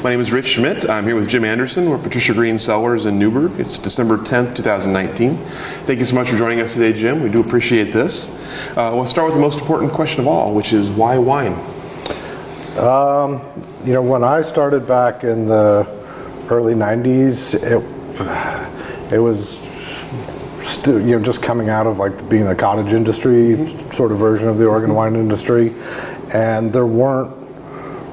My name is Rich Schmidt. I'm here with Jim Anderson. We're Patricia Green Cellars in Newburgh. It's December 10th, 2019. Thank you so much for joining us today, Jim. We do appreciate this. We'll start with the most important question of all, which is why wine? When I started back in the early 90s, it was still, just coming out of like being the cottage industry sort of version of the Oregon wine industry, and there weren't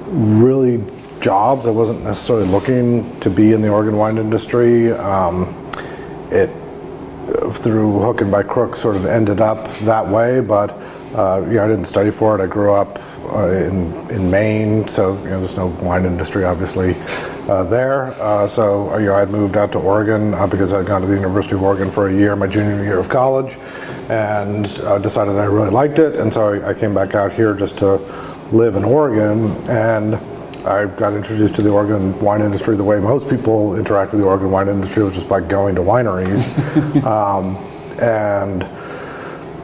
really jobs. I wasn't necessarily looking to be in the Oregon wine industry. It through hook and by crook sort of ended up that way, but I didn't study for it. I grew up in Maine, so there's no wine industry obviously there. So I'd moved out to Oregon because I'd gone to the University of Oregon for a year, my junior year of college, and decided I really liked it, and so I came back out here just to live in Oregon, and I got introduced to the Oregon wine industry the way most people interact with the Oregon wine industry, was just by going to wineries. And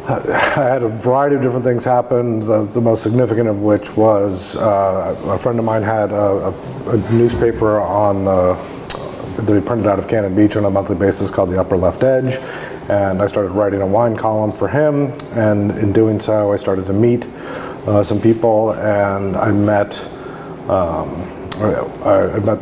I had a variety of different things happen, the most significant of which was a friend of mine had a newspaper that he printed out of Cannon Beach on a monthly basis called The Upper Left Edge, and I started writing a wine column for him, and in doing so I started to meet some people, and I met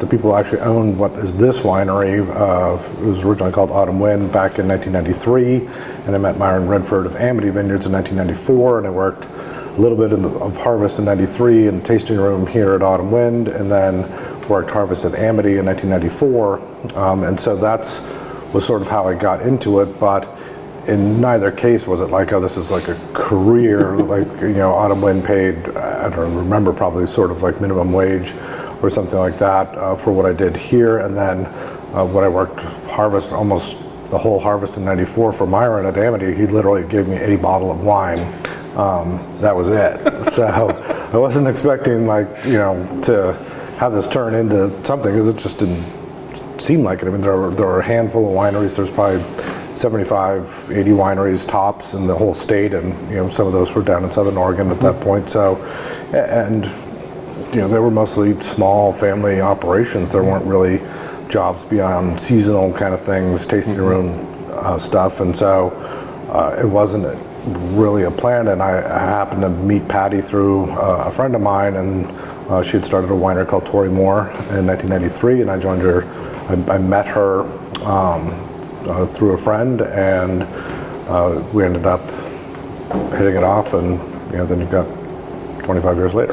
the people who actually owned what is this winery. It was originally called Autumn Wind back in 1993, and I met Myron Redford of Amity Vineyards in 1994, and I worked a little bit of harvest in 93 in the tasting room here at Autumn Wind, and then worked harvest at Amity in 1994, and so was sort of how I got into it, but in neither case was it like, oh, this is like a career, like, Autumn Wind paid, I don't remember, probably sort of like minimum wage or something like that for what I did here. And then when I worked harvest, almost the whole harvest in 94 for Myron at Amity, he literally gave me a bottle of wine. That was it. So I wasn't expecting to have this turn into something, because it just didn't seem like it. I mean, there were a handful of wineries. There's probably 75, 80 wineries tops in the whole state, and some of those were down in Southern Oregon at that point. So, and they were mostly small family operations. There weren't really jobs beyond seasonal kind of things, tasting room stuff, and so it wasn't really a plan. And I happened to meet Patti through a friend of mine, and she had started a winery called Traymor in 1993, and I joined her. I met her through a friend, and we ended up hitting it off, and then you've got 25 years later.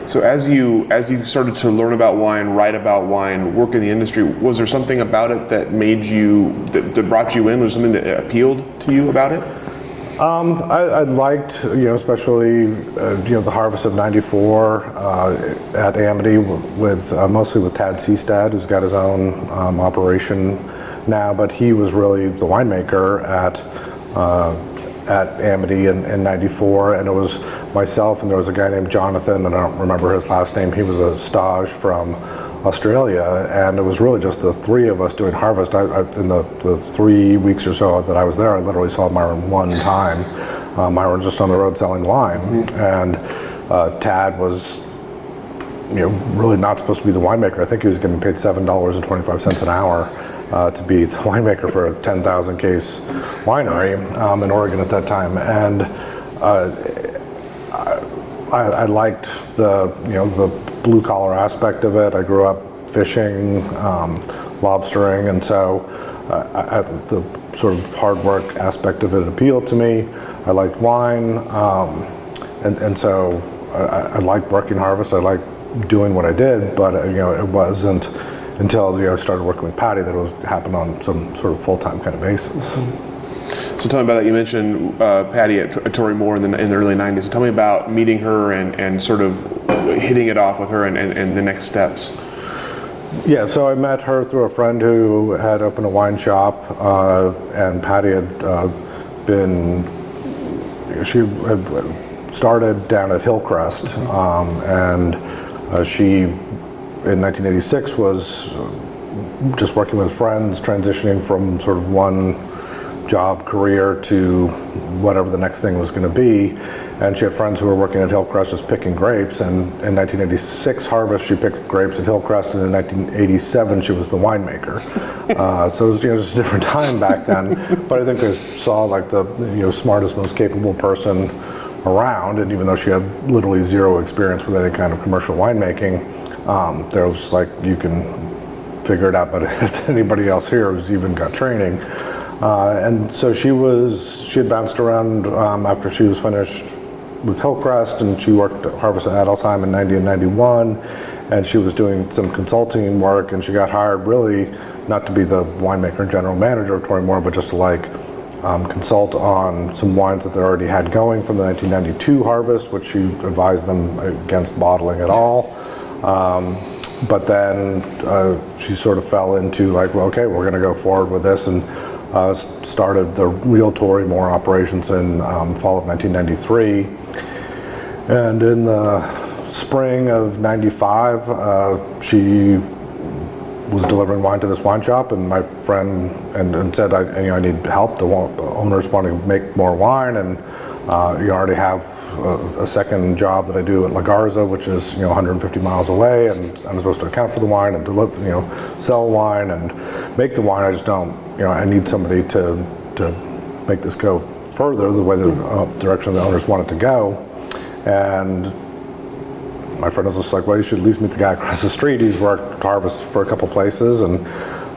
So as you started to learn about wine, write about wine, work in the industry, was there something about it that that brought you in? Was there something that appealed to you about it? I liked, especially, the harvest of 94 at Amity mostly with Tad Seastad, who's got his own operation now, but he was really the winemaker at Amity in 94, and it was myself, and there was a guy named Jonathan, and I don't remember his last name. He was a stage from Australia, and it was really just the three of us doing harvest. In the 3 weeks or so that I was there, I literally saw Myron one time. Myron was just on the road selling wine, and Tad was really not supposed to be the winemaker. I think he was getting paid $7.25 an hour to be the winemaker for a 10,000 case winery in Oregon at that time, and I liked the blue collar aspect of it. I grew up fishing, lobstering, and so the sort of hard work aspect of it appealed to me. I liked wine, and so I liked working harvest. I liked doing what I did, but it wasn't until I started working with Patti that it happened on some sort of full-time kind of basis. So tell me about that. You mentioned Patti at Traymor in the early 90s. So tell me about meeting her and sort of hitting it off with her and the next steps. Yeah, so I met her through a friend who had opened a wine shop, and Patti had she had started down at Hillcrest, and she in 1986 was just working with friends, transitioning from sort of one job, career, to whatever the next thing was going to be. And she had friends who were working at Hillcrest just picking grapes. And in 1986 harvest, she picked grapes at Hillcrest, and in 1987 she was the winemaker. So it was, just a different time back then. But I think they saw like the smartest, most capable person around, and even though she had literally zero experience with any kind of commercial winemaking, there was like, you can figure it out better than anybody else here who's even got training. And so she had bounced around after she was finished with Hillcrest, and she worked at Harvest at Adelsheim in 90 and 91, and she was doing some consulting work, and she got hired really not to be the winemaker and general manager of Traymor, but just to consult on some wines that they already had going from the 1992 harvest, which she advised them against bottling at all. But then she sort of fell into like, well, okay, we're going to go forward with this, and started the real Traymor operations in fall of 1993. And in the spring of 95, she was delivering wine to this wine shop, and my friend and said, I need help. The owners want to make more wine, and you already have a second job that I do at La Garza, which is 150 miles away, and I'm supposed to account for the wine and deliver, sell wine and make the wine. I just don't, I need somebody to make this go further the way the direction the owners want it to go. And my friend was just like, well, you should at least meet the guy across the street. He's worked Harvest for a couple places, and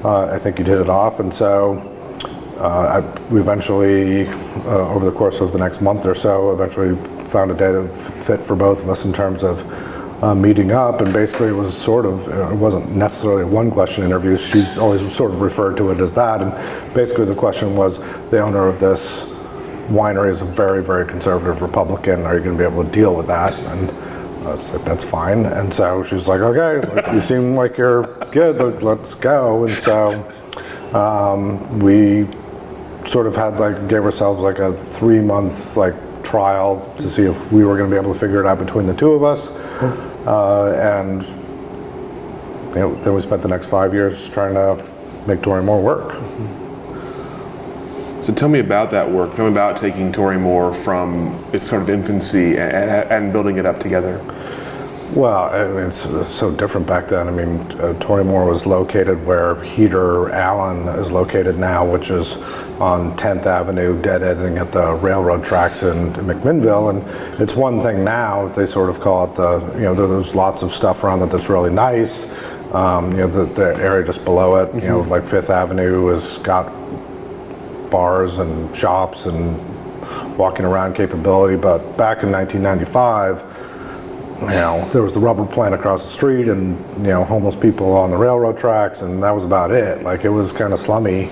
I think you'd hit it off. And so we eventually, over the course of the next month or so, eventually found a day that fit for both of us in terms of meeting up. And basically it was it wasn't necessarily a one question interview. She always sort of referred to it as that. And basically the question was, the owner of this winery is a very, very conservative Republican. Are you going to be able to deal with that? And I was like, that's fine. And so she's like, okay, you seem like you're good, let's go. And so we sort of had gave ourselves like a 3-month trial to see if we were going to be able to figure it out between the two of us. And then we spent the next 5 years trying to make Traymor work. So tell me about that work. Tell me about taking Traymor from its sort of infancy and building it up together. Well, I mean, it's so different back then. I mean, Traymor was located where Heater Allen is located now, which is on 10th Avenue, dead ending at the railroad tracks in McMinnville. And it's one thing now, they sort of call it there's lots of stuff around it that's really nice. The area just below it, like 5th Avenue has got bars and shops and walking around capability. But back in 1995, there was the rubber plant across the street, and homeless people on the railroad tracks, and that was about it. It was kind of slummy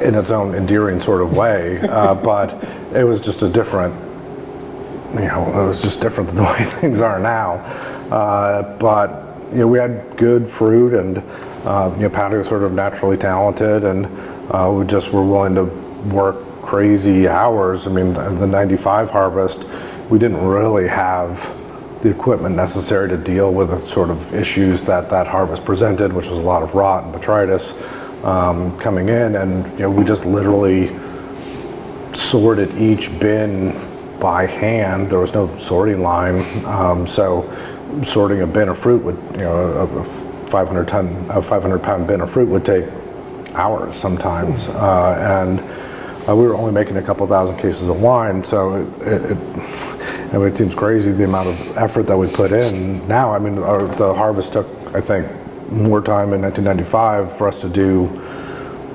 in its own endearing sort of way, but it was just a different, it was just different than the way things are now. But we had good fruit, and Patti was sort of naturally talented, and we just were willing to work crazy hours. I mean, the 95 harvest, we didn't really have the equipment necessary to deal with the sort of issues that harvest presented, which was a lot of rot and botrytis coming in, and we just literally sorted each bin by hand. There was no sorting line, so sorting a bin of fruit would, a 500-pound bin of fruit would take hours sometimes, and we were only making a couple thousand cases of wine, so it seems crazy the amount of effort that we put in. Now, I mean, the harvest took, I think, more time in 1995 for us to do,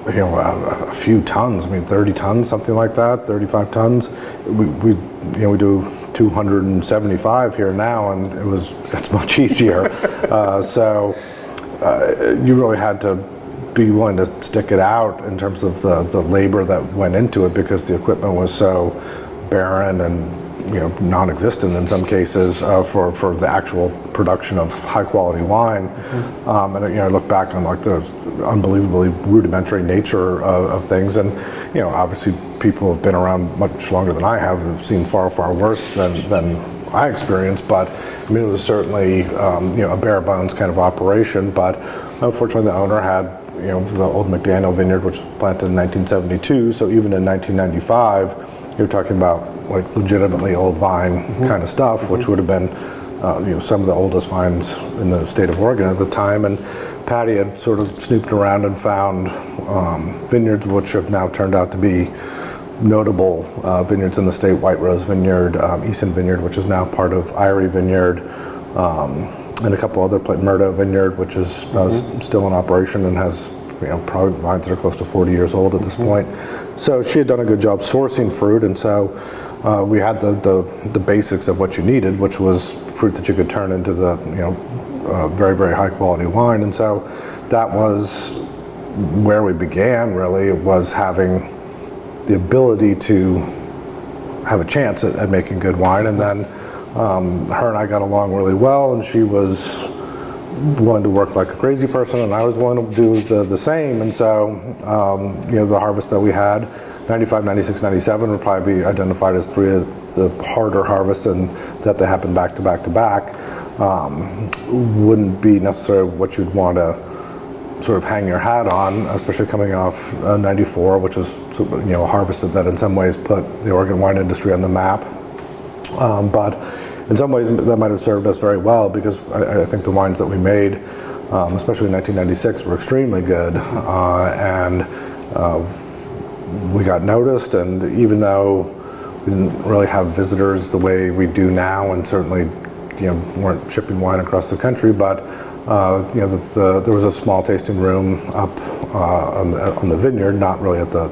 a few tons. I mean, 30 tons, something like that, 35 tons. We do 275 here now, and it's much easier. So you really had to be willing to stick it out in terms of the labor that went into it, because the equipment was so barren and non-existent in some cases for the actual production of high quality wine. And I look back on the unbelievably rudimentary nature of things, and obviously people have been around much longer than I have seen far worse than I experienced, but I mean, it was certainly a bare bones kind of operation. But unfortunately the owner had the old McDaniel vineyard, which was planted in 1972. So even in 1995, you're talking about like legitimately old vine kind of stuff, which would have been some of the oldest vines in the state of Oregon at the time. And Patti had sort of snooped around and found vineyards which have now turned out to be notable vineyards in the state: White Rose Vineyard, Easton Vineyard, which is now part of Eyrie Vineyard, and a couple other places, Murdo Vineyard, which is still in operation and has probably vines that are close to 40 years old at this point. So she had done a good job sourcing fruit, and so we had the basics of what you needed, which was fruit that you could turn into the very, very high quality wine. And so that was where we began, really, was having the ability to have a chance at making good wine. And then her and I got along really well, and she was willing to work like a crazy person, and I was willing to do the same. And so the harvest that we had, 95, 96, 97, would probably be identified as three of the harder harvests, and that they happened back to back to back. Wouldn't be necessarily what you'd want to sort of hang your hat on, especially coming off 94, which was a harvest that in some ways put the Oregon wine industry on the map. But in some ways that might have served us very well, because I think the wines that we made, especially in 1996, were extremely good, and we got noticed. And even though we didn't really have visitors the way we do now, and certainly weren't shipping wine across the country, but there was a small tasting room up on the vineyard, not really at the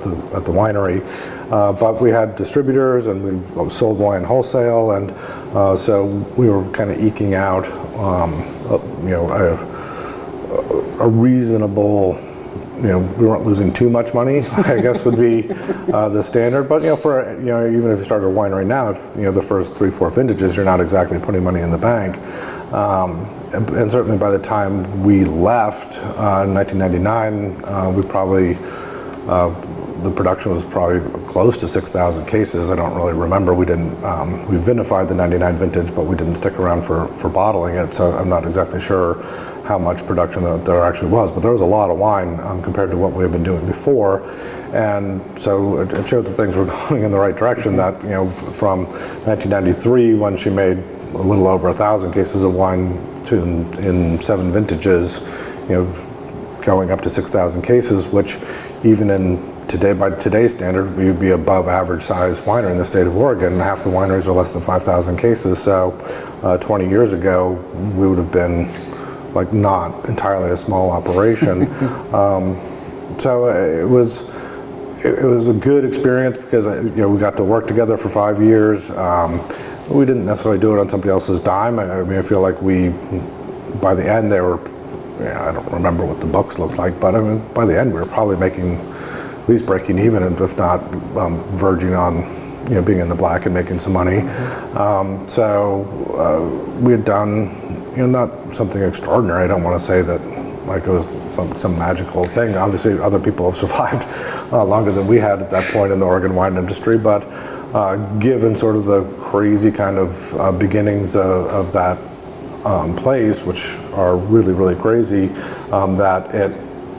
winery, but we had distributors, and we sold wine wholesale, and so we were kind of eking out a reasonable, we weren't losing too much money, I guess would be the standard. But for even if you start a winery now, the first 3-4 vintages, you're not exactly putting money in the bank. And certainly by the time we left in 1999, we probably the production was probably close to 6,000 cases. I don't really remember. We didn't we vinified the 99 vintage, but we didn't stick around for bottling it. So I'm not exactly sure how much production there actually was, but there was a lot of wine compared to what we had been doing before. And so it showed that things were going in the right direction. That from 1993, when she made a little over 1,000 cases of wine in 7 vintages, going up to 6,000 cases, which even by today's standard, we would be above average size winery in the state of Oregon. Half the wineries are less than 5,000 cases. So 20 years ago, we would have been like not entirely a small operation. So it was a good experience, because we got to work together for 5 years. We didn't necessarily do it on somebody else's dime. I feel like by the end, they were, I don't remember what the books looked like, but by the end, we were probably making, at least breaking even, and if not verging on, being in the black and making some money. So we had done, not something extraordinary. I don't want to say that like it was some magical thing. Obviously, other people have survived longer than we had at that point in the Oregon wine industry, but given sort of the crazy kind of beginnings of that place, which are really, really crazy, that it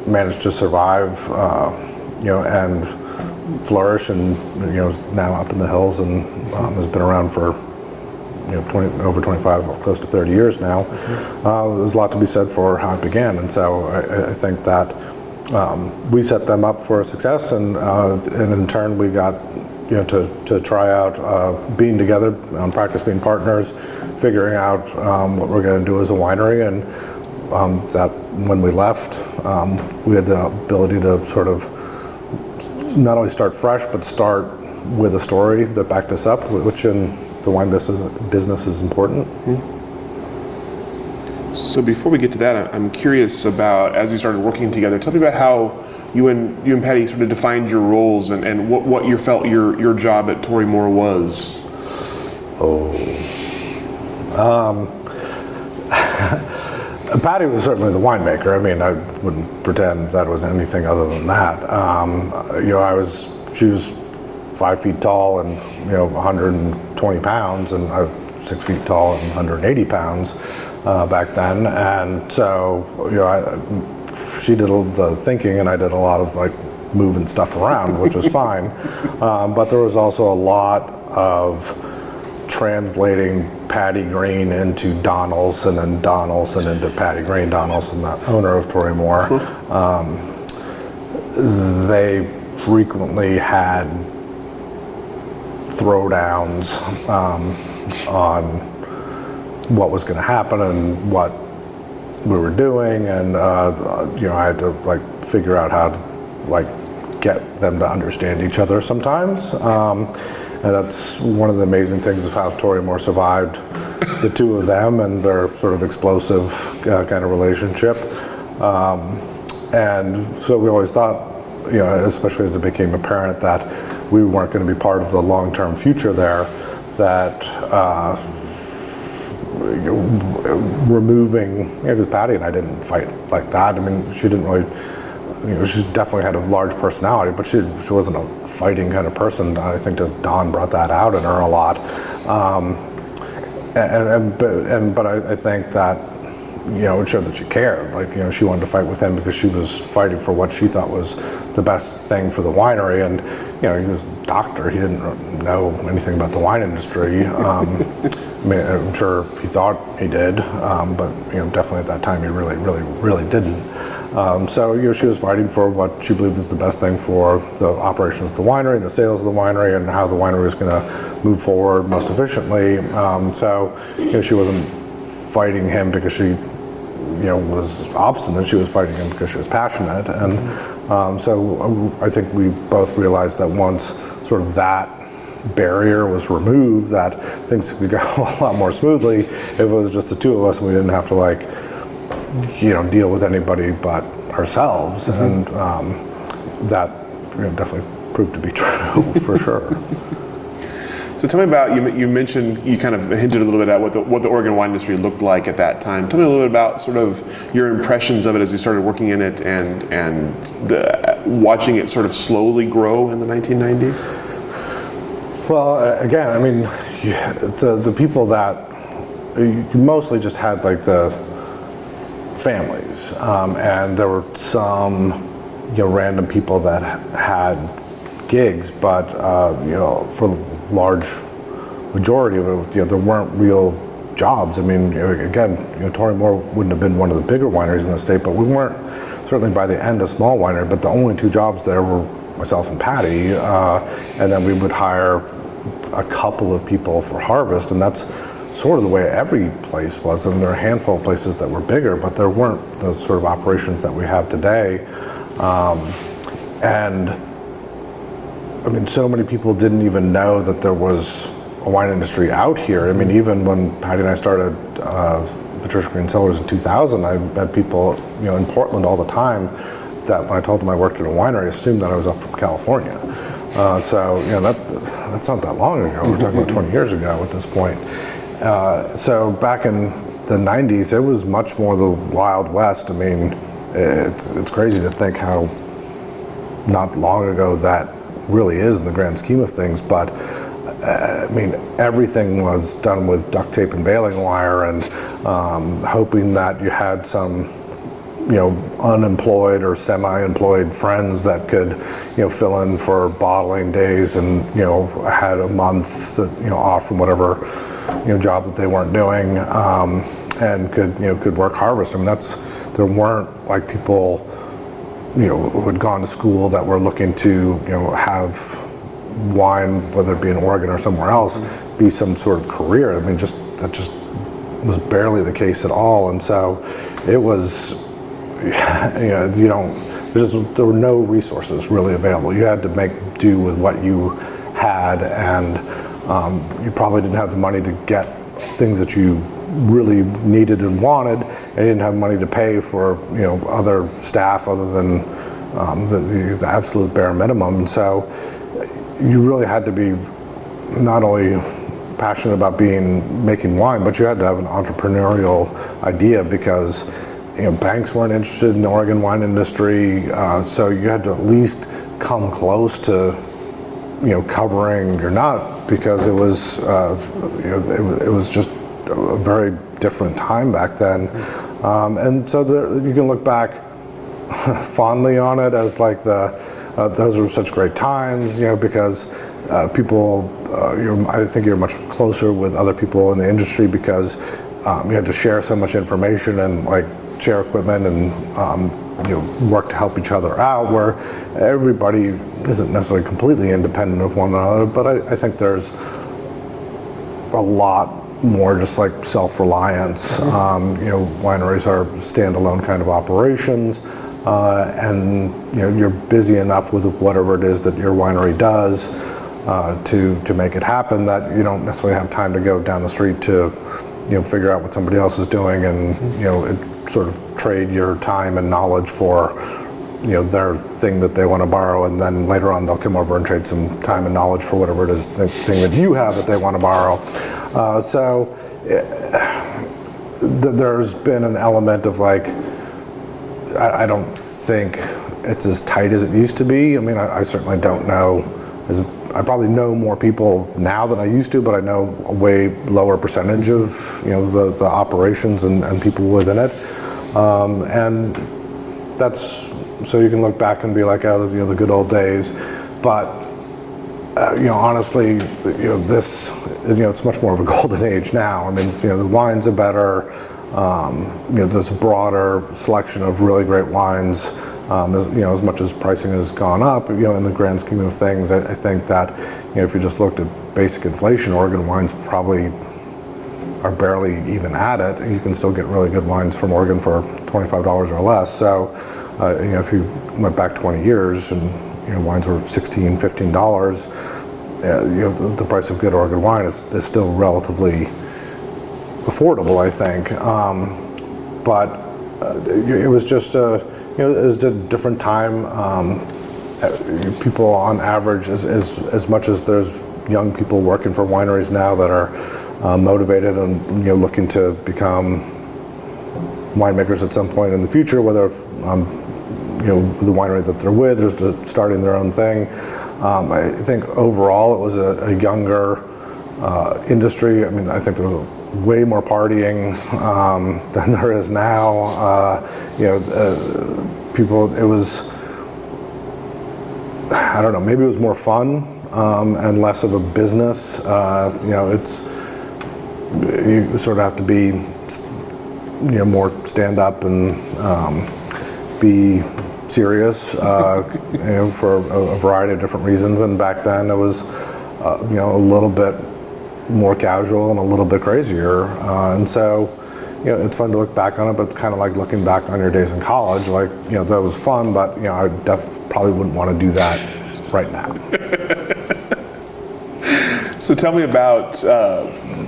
managed to survive, and flourish, and is now up in the hills, and has been around for over 25, close to 30 years now. There's a lot to be said for how it began, and so I think that we set them up for success, and in turn we got to try out being together, practice being partners, figuring out what we're going to do as a winery, and that when we left, we had the ability to sort of not only start fresh, but start with a story that backed us up, which in the wine business is important. So before we get to that, I'm curious about, as you started working together, tell me about how you and Patti sort of defined your roles, and what you felt your job at Traymor was. Patti was certainly the winemaker. I wouldn't pretend that was anything other than that. She was 5 feet tall and 120 pounds, and I was 6 feet tall and 180 pounds back then. And so she did the thinking, and I did a lot of like moving stuff around, which was fine. But there was also a lot of translating Patti Greene into Donaldson and Donaldson into Patti Greene. Donaldson, the owner of Traymor. They frequently had throwdowns on what was going to happen and what we were doing, and I had to like figure out how to like get them to understand each other sometimes. And that's one of the amazing things of how Traymor survived the two of them and their sort of explosive kind of relationship. And so we always thought, especially as it became apparent that we weren't going to be part of the long-term future there, that removing, because Patti and I didn't fight like that. I mean, she didn't really, she definitely had a large personality, but she wasn't a fighting kind of person. I think that Don brought that out in her a lot. But I think that, it showed that she cared. Like, she wanted to fight with him because she was fighting for what she thought was the best thing for the winery. And, he was a doctor. He didn't know anything about the wine industry. I mean, I'm sure he thought he did, but, definitely at that time he really didn't. So, she was fighting for what she believed was the best thing for the operations of the winery and the sales of the winery and how the winery was going to move forward most efficiently. So, she wasn't fighting him because she, was obstinate. She was fighting him because she was passionate. And so I think we both realized that once sort of that barrier was removed, that things could go a lot more smoothly if it was just the two of us and we didn't have to like, deal with anybody but ourselves. And that definitely proved to be true for sure. So tell me about, you mentioned, you kind of hinted a little bit at what the Oregon wine industry looked like at that time. Tell me a little bit about sort of your impressions of it as you started working in it and watching it sort of slowly grow in the 1990s. Well, again, I mean, the people that you mostly just had like the families, and there were some random people that had gigs, but for the large majority of it, there weren't real jobs. I mean, again, Traymor wouldn't have been one of the bigger wineries in the state, but we weren't certainly by the end a small winery. But the only two jobs there were myself and Patti, and then we would hire a couple of people for harvest, and that's sort of the way every place was. I mean, there are a handful of places that were bigger, but there weren't the sort of operations that we have today. And I mean, so many people didn't even know that there was a wine industry out here. I mean, even when Patti and I started Patricia Green Cellars in 2000, I met people, in Portland all the time that when I told them I worked at a winery, assumed that I was up from California. So, that's not that long ago. We're talking about 20 years ago at this point. So back in the 90s, it was much more the Wild West. I mean, it's crazy to think how not long ago that really is in the grand scheme of things, but I mean, everything was done with duct tape and baling wire, and hoping that you had some unemployed or semi-employed friends that could fill in for bottling days, and had a month off from whatever job that they weren't doing, and could work harvest. I mean, there weren't like people who had gone to school that were looking to have wine, whether it be in Oregon or somewhere else, be some sort of career. I mean, that just was barely the case at all. And so it was, there were no resources really available. You had to make do with what you had, and you probably didn't have the money to get things that you really needed and wanted, and you didn't have money to pay for other staff other than the absolute bare minimum. And so you really had to be not only passionate about making wine, but you had to have an entrepreneurial idea, because banks weren't interested in the Oregon wine industry, so you had to at least come close to covering your nut, because it was it was just a very different time back then. And so you can look back fondly on it as like those were such great times, because people, I think you're much closer with other people in the industry because you had to share so much information and like share equipment and work to help each other out, where everybody isn't necessarily completely independent of one another, but I think there's a lot more just like self-reliance. Wineries are standalone kind of operations, and you're busy enough with whatever it is that your winery does to make it happen that you don't necessarily have time to go down the street to figure out what somebody else is doing and sort of trade your time and knowledge for their thing that they want to borrow, and then later on they'll come over and trade some time and knowledge for whatever it is, the thing that you have that they want to borrow. There's been an element of like, I don't think it's as tight as it used to be. I mean, I certainly don't know, I probably know more people now than I used to, but I know a way lower percentage of the operations and people within it, and that's so you can look back and be like, oh, the good old days, but honestly, this it's much more of a golden age now. I mean, the wines are better. There's a broader selection of really great wines. As much as pricing has gone up, in the grand scheme of things, I think that if you just looked at basic inflation, Oregon wines probably are barely even at it. You can still get really good wines from Oregon for $25 or less. So, if you went back 20 years and wines were $16, $15, the price of good Oregon wine is still relatively affordable, I think. But it was just it was a different time. People on average, as much as there's young people working for wineries now that are motivated and looking to become winemakers at some point in the future, whether the winery that they're with or starting their own thing. I think overall it was a younger industry. I mean, I think there was way more partying than there is now. People, it was, I don't know, maybe it was more fun and less of a business. You sort of have to be, more stand up and be serious, for a variety of different reasons. And back then it was, a little bit more casual and a little bit crazier. And so, it's fun to look back on it, but it's kind of like looking back on your days in college. Like, that was fun, but, I probably wouldn't want to do that right now. So tell me about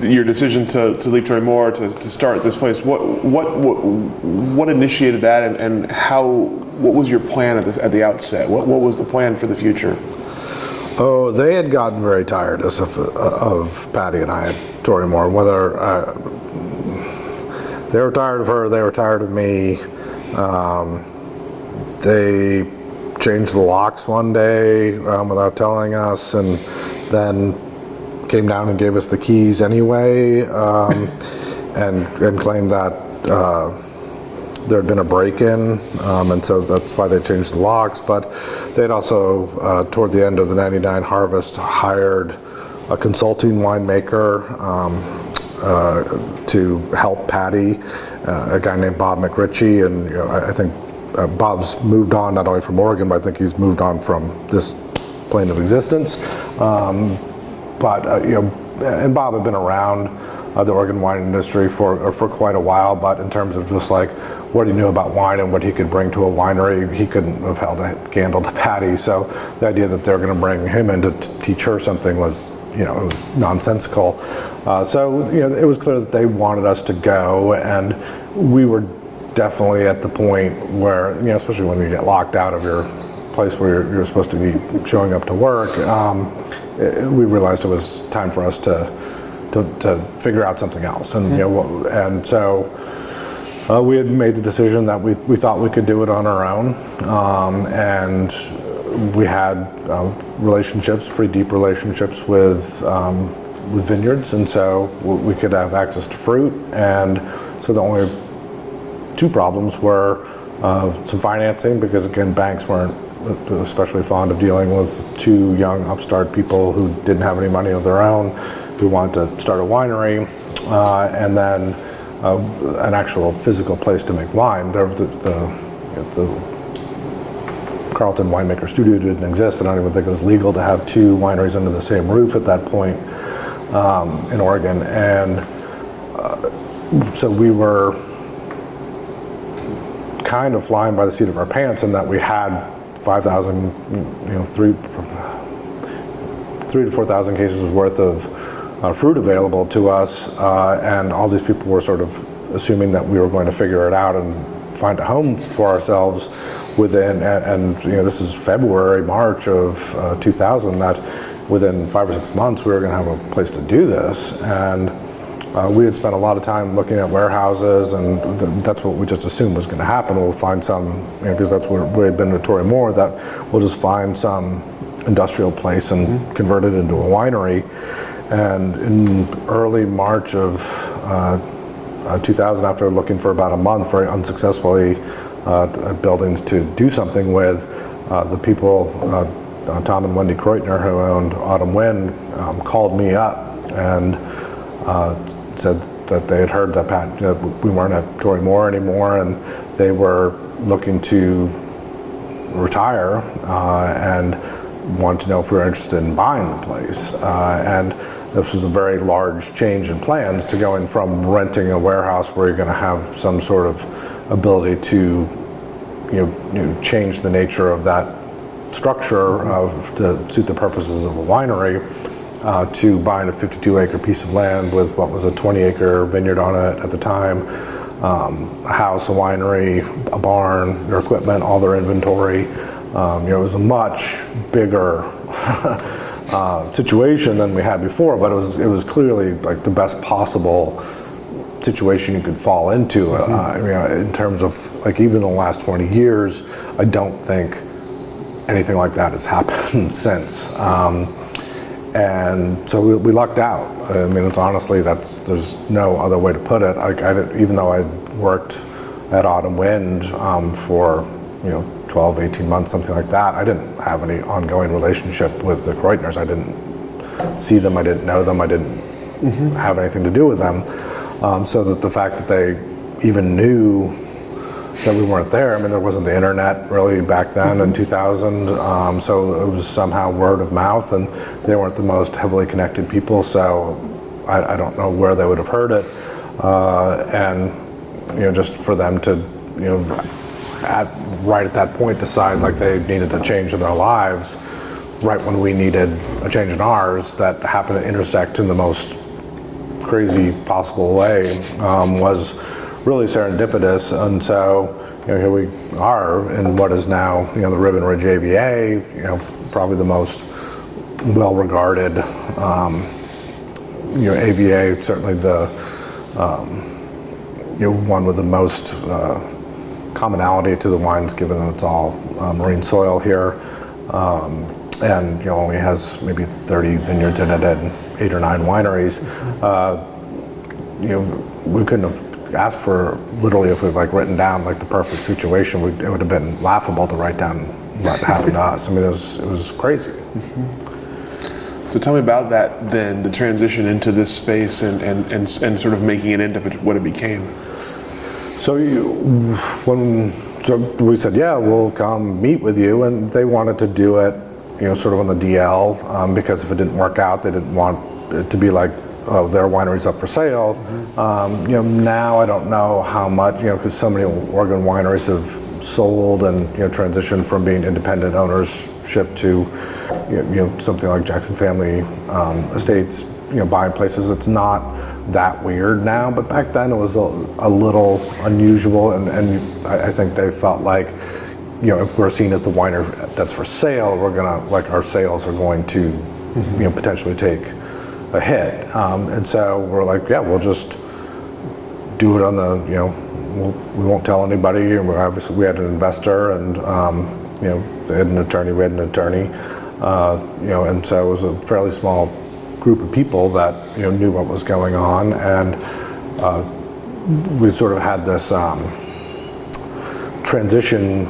your decision to leave Traymor to start this place. What initiated that, and what was your plan at the outset? What was the plan for the future? Oh, they had gotten very tired of Patti and I at Traymor. Whether they were tired of her, they were tired of me. They changed the locks one day without telling us, and then came down and gave us the keys anyway, and claimed that there had been a break-in, and so that's why they changed the locks. But they'd also, toward the end of the '99 harvest, hired a consulting winemaker to help Patti, a guy named Bob McRitchie, and I think Bob's moved on not only from Oregon, but I think he's moved on from this plane of existence. And Bob had been around the Oregon wine industry for quite a while, but in terms of just like what he knew about wine and what he could bring to a winery, he couldn't have held a candle to Patti. So the idea that they were going to bring him in to teach her something was, it was nonsensical. So it was clear that they wanted us to go, and we were definitely at the point where, especially when you get locked out of your place where you're supposed to be showing up to work, we realized it was time for us to figure out something else, and and so we had made the decision that we thought we could do it on our own, and we had relationships, pretty deep relationships with vineyards, and so we could have access to fruit, and so the only two problems were some financing, because again, banks weren't especially fond of dealing with two young upstart people who didn't have any money of their own, who wanted to start a winery, and then an actual physical place to make wine. The Carlton Winemaker Studio didn't exist. I don't even think it was legal to have two wineries under the same roof at that point in Oregon. And so we were kind of flying by the seat of our pants in that we had 5,000, 3 to 4,000 cases worth of fruit available to us, and all these people were sort of assuming that we were going to figure it out and find a home for ourselves within, and this is February, March of 2000, that within 5 or 6 months we were going to have a place to do this. And we had spent a lot of time looking at warehouses, and that's what we just assumed was going to happen. We'll find some, because that's where we had been with Traymor, that we'll just find some industrial place and convert it into a winery. And in early March of 2000, after looking for about a month very unsuccessfully at buildings to do something with, the people, Tom and Wendy Kreutner, who owned Autumn Wind, called me up and said that they had heard that we weren't at Traymor anymore, and they were looking to retire and wanted to know if we were interested in buying the place. And this was a very large change in plans, to going from renting a warehouse where you're going to have some sort of ability to change the nature of that structure to suit the purposes of a winery, to buying a 52-acre piece of land with what was a 20-acre vineyard on it at the time, a house, a winery, a barn, their equipment, all their inventory. It was a much bigger situation than we had before, but it was clearly like the best possible situation you could fall into. In terms of like even the last 20 years, I don't think anything like that has happened since. And so we lucked out. I mean, it's honestly, there's no other way to put it. Even though I worked at Autumn Wind for 12, 18 months, something like that, I didn't have any ongoing relationship with the Kreutners. I didn't see them, I didn't know them, I didn't have anything to do with them. So that the fact that they even knew that we weren't there, I mean, there wasn't the internet really back then in 2000, so it was somehow word of mouth, and they weren't the most heavily connected people, so I don't know where they would have heard it. And just for them to right at that point decide like they needed a change in their lives, right when we needed a change in ours, that happened to intersect in the most crazy possible way, was really serendipitous. And so here we are in what is now the Ribbon Ridge AVA, probably the most well-regarded AVA, certainly the one with the most commonality to the wines, given that it's all marine soil here, and only has maybe 30 vineyards in it and 8 or 9 wineries. We couldn't have asked for, literally, if we'd written down the perfect situation, it would have been laughable to write down what happened to us. I mean, it was crazy. So tell me about that then, the transition into this space and sort of making it into what it became. So we said, yeah, we'll come meet with you, and they wanted to do it, sort of on the DL, because if it didn't work out, they didn't want it to be like, oh, their winery's up for sale. Now I don't know how much, because so many Oregon wineries have sold and transitioned from being independent ownership to something like Jackson Family Estates, buying places. It's not that weird now, but back then it was a little unusual, and I think they felt like, if we're seen as the winery that's for sale, we're gonna, our sales are going to potentially take a hit, and so we're like, yeah, we'll just do it on the, we won't tell anybody. And obviously we had an investor, and they had an attorney, we had an attorney, and so it was a fairly small group of people that knew what was going on, and we sort of had this transition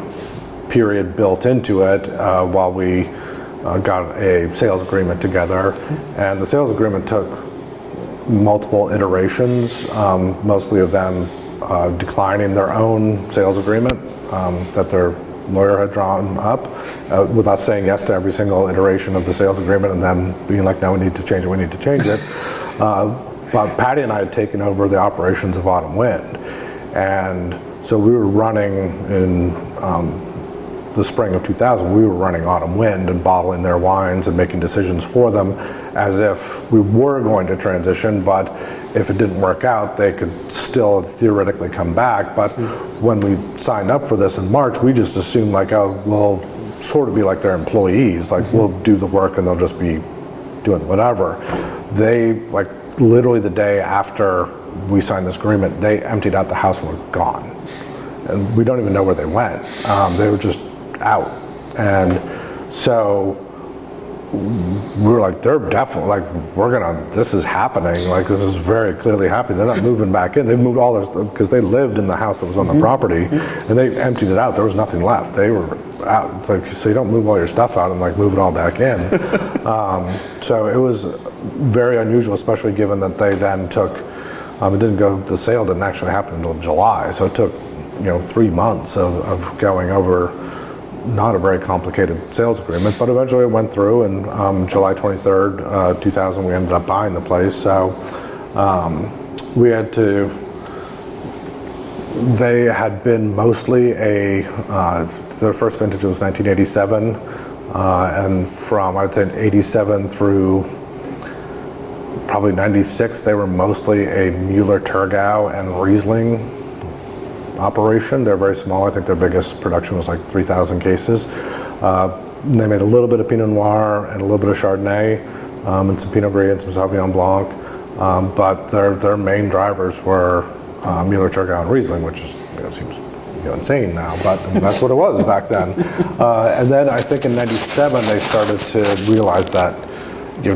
period built into it while we got a sales agreement together. And the sales agreement took multiple iterations, mostly of them declining their own sales agreement that their lawyer had drawn up, with us saying yes to every single iteration of the sales agreement and then being like, no, we need to change it. But Patti and I had taken over the operations of Autumn Wind. And so we were running in the spring of 2000, we were running Autumn Wind and bottling their wines and making decisions for them as if we were going to transition, but if it didn't work out, they could still theoretically come back. But when we signed up for this in March, we just assumed like, oh, we'll sort of be like their employees, like we'll do the work and they'll just be doing whatever. They, like literally the day after we signed this agreement, they emptied out the house and were gone. And we don't even know where they went. They were just out. And so we were like, they're definitely like, this is happening. Like, this is very clearly happening. They're not moving back in. They moved all their stuff because they lived in the house that was on the property, and they emptied it out. There was nothing left. They were out. It's like, so you don't move all your stuff out and like move it all back in. So it was very unusual, especially given that they then took, the sale didn't actually happen until July. So it took, 3 months of going over not a very complicated sales agreement, but eventually it went through, and July 23rd, 2000, we ended up buying the place. So we had to, they had been mostly their first vintage was 1987, and from, I'd say 87 through probably 96, they were mostly a Müller-Thurgau and Riesling operation. They're very small. I think their biggest production was like 3,000 cases. They made a little bit of Pinot Noir and a little bit of Chardonnay, and some Pinot Gris and some Sauvignon Blanc. But their main drivers were Müller-Thurgau and Riesling, which is, seems insane now, but that's what it was back then. And then I think in '97 they started to realize that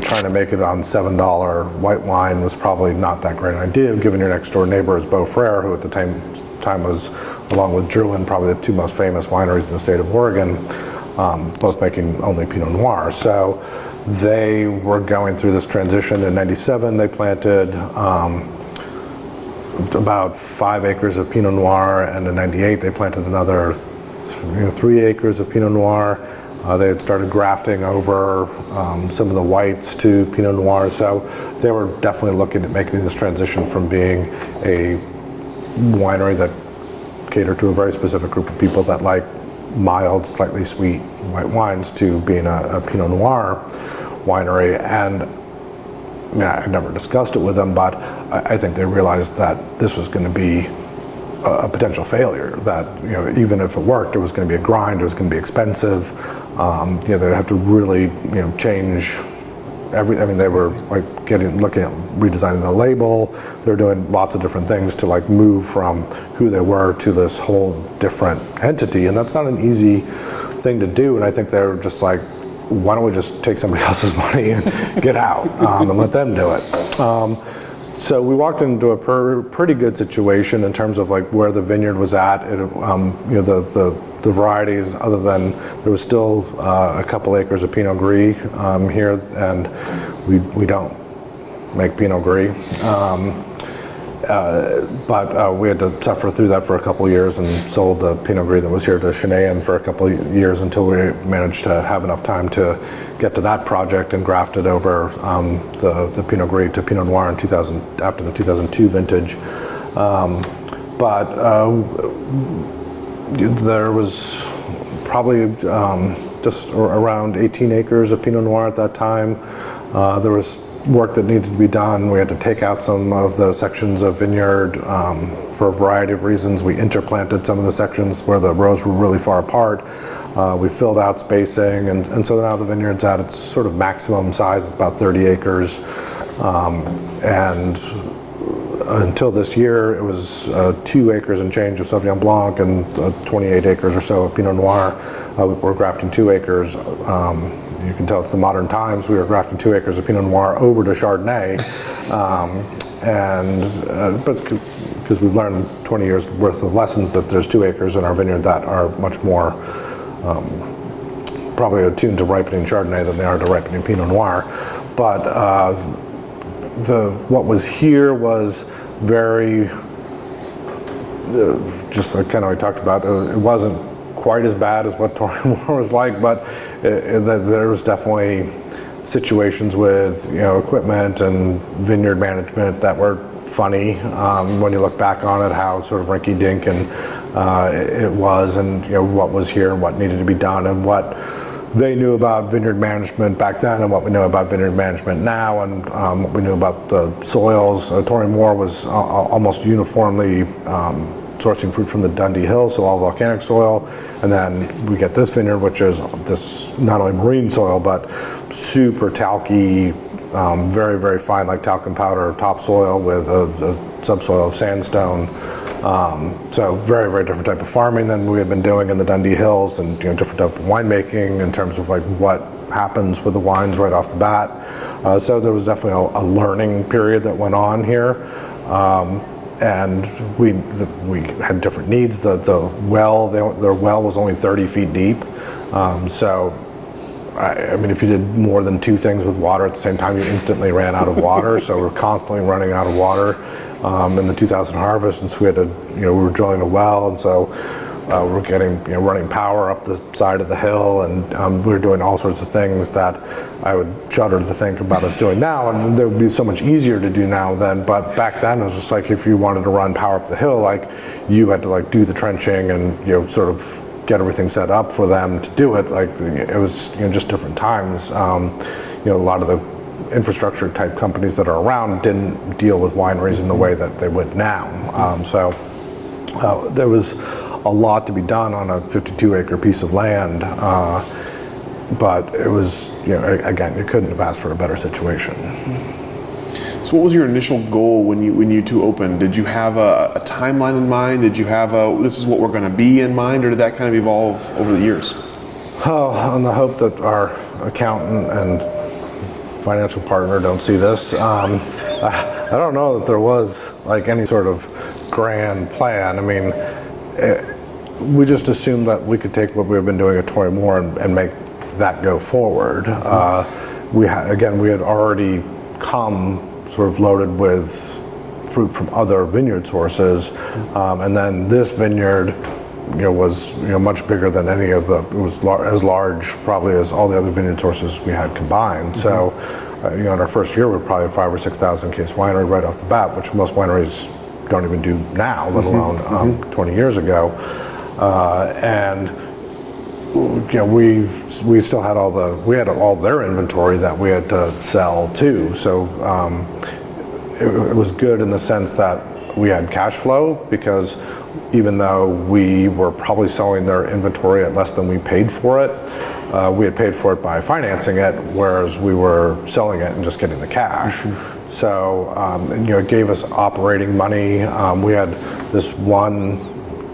trying to make it on $7 white wine was probably not that great an idea, given your next door neighbor is Beaufrere, who at the time was, along with Drouhin, probably the two most famous wineries in the state of Oregon, both making only Pinot Noir. So they were going through this transition. In '97 they planted about 5 acres of Pinot Noir, and in '98 they planted another 3 acres of Pinot Noir. They had started grafting over some of the whites to Pinot Noir, so they were definitely looking at making this transition from being a winery that catered to a very specific group of people that like mild, slightly sweet white wines to being a Pinot Noir winery. And I never discussed it with them, but I think they realized that this was going to be a potential failure, that even if it worked, it was going to be a grind, it was going to be expensive. They'd have to really change everything. They were like looking at redesigning the label. They're doing lots of different things to like move from who they were to this whole different entity, and that's not an easy thing to do. And I think they're just like, why don't we just take somebody else's money and get out and let them do it. So we walked into a pretty good situation in terms of like where the vineyard was at. The varieties, other than there was still a couple acres of Pinot Gris here, and we don't make Pinot Gris. But we had to suffer through that for a couple of years and sold the Pinot Gris that was here to Chenayan for a couple of years until we managed to have enough time to get to that project and graft it over the Pinot Gris to Pinot Noir in 2000 after the 2002 vintage. There was probably just around 18 acres of Pinot Noir at that time. There was work that needed to be done. We had to take out some of the sections of vineyard for a variety of reasons. We interplanted some of the sections where the rows were really far apart. We filled out spacing, and so now the vineyard's at its sort of maximum size, it's about 30 acres. And until this year, it was 2 acres and change of Sauvignon Blanc and 28 acres or so of Pinot Noir. We're grafting 2 acres. You can tell it's the modern times. We were grafting 2 acres of Pinot Noir over to Chardonnay. and but because we've learned 20 years worth of lessons that there's 2 acres in our vineyard that are much more probably attuned to ripening Chardonnay than they are to ripening Pinot Noir. But what was here was very, just like kind of we talked about, it wasn't quite as bad as what Traymor was like, but there was definitely situations with equipment and vineyard management that were funny when you look back on it, how sort of rinky-dink and it was, and what was here and what needed to be done, and what they knew about vineyard management back then and what we know about vineyard management now, and what we knew about the soils. Traymor was almost uniformly sourcing fruit from the Dundee Hills, so all volcanic soil, and then we get this vineyard, which is this not only marine soil but super talky, very, very fine, like talcum powder topsoil with a subsoil of sandstone. So very, very different type of farming than we had been doing in the Dundee Hills, and different type of winemaking in terms of like what happens with the wines right off the bat. So there was definitely a learning period that went on here. And we had different needs. Their well was only 30 feet deep. So I mean, if you did more than 2 things with water at the same time, you instantly ran out of water. So we're constantly running out of water in the 2000 harvest, and so we had to, we were drilling a well, and so we were getting, running power up the side of the hill, and we were doing all sorts of things that I would shudder to think about us doing now, and they would be so much easier to do now than, but back then it was just like if you wanted to run power up the hill, like you had to like do the trenching and sort of get everything set up for them to do it. Like it was just different times. A lot of the infrastructure type companies that are around didn't deal with wineries in the way that they would now. So there was a lot to be done on a 52-acre piece of land, but it was, again, you couldn't have asked for a better situation. So what was your initial goal when you two opened? Did you have a timeline in mind? Did you have this is what we're going to be in mind, or did that kind of evolve over the years? Oh, on the hope that our accountant and financial partner don't see this. I don't know that there was like any sort of grand plan. I mean, we just assumed that we could take what we've been doing at Traymor and make that go forward. We had already come sort of loaded with fruit from other vineyard sources, and then this vineyard was much bigger than any of the, it was as large probably as all the other vineyard sources we had combined. So in our first year we were probably 5,000 or 6,000 case winery right off the bat, which most wineries don't even do now, let alone 20 years ago. And we still had all their inventory that we had to sell too. So it was good in the sense that we had cash flow, because even though we were probably selling their inventory at less than we paid for it, we had paid for it by financing it, whereas we were selling it and just getting the cash. So it gave us operating money. We had this one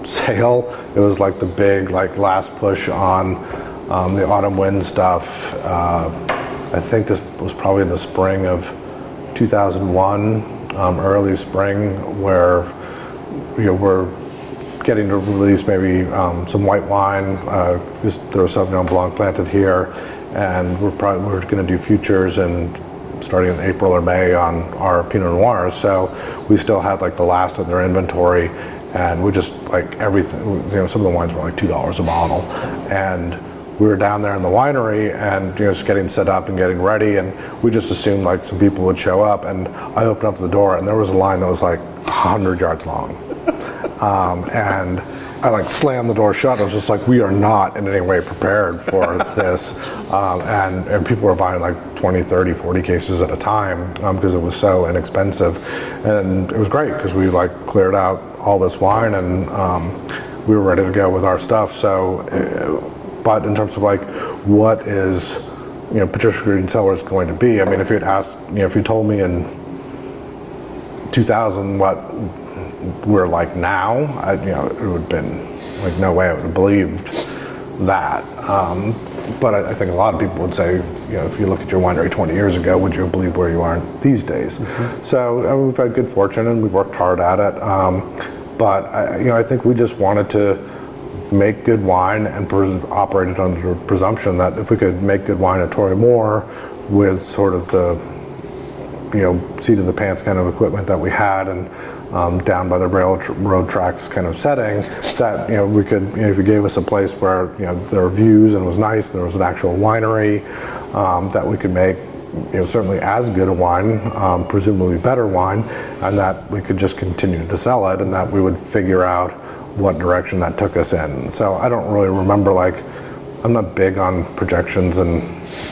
sale. It was like the big last push on the autumn wind stuff. I think this was probably in the spring of 2001, early spring, where we're getting to release maybe some white wine. There was Sauvignon Blanc planted here, and we're going to do futures and starting in April or May on our Pinot Noirs. So we still had like the last of their inventory, and we just like everything. Some of the wines were like $2 a bottle, and we were down there in the winery and just getting set up and getting ready, and we just assumed like some people would show up, and I opened up the door and there was a line that was like 100 yards long. And I like slammed the door shut. I was just like, we are not in any way prepared for this. And people were buying like 20, 30, 40 cases at a time because it was so inexpensive. And it was great because we like cleared out all this wine, and we were ready to go with our stuff. So, but in terms of like what is Patricia Green Cellars going to be, I mean, if you had asked, if you told me in 2000 what we're like now, it would have been like no way I would have believed that. But I think a lot of people would say, if you look at your winery 20 years ago, would you believe where you are these days? So we've had good fortune and we've worked hard at it. But I think we just wanted to make good wine and operated under the presumption that if we could make good wine at Traymor with sort of the seat of the pants kind of equipment that we had and down by the railroad tracks kind of setting, that we could, if you gave us a place where there were views and it was nice, and there was an actual winery, that we could make certainly as good a wine, presumably better wine, and that we could just continue to sell it, and that we would figure out what direction that took us in. So I don't really remember, I'm not big on projections, and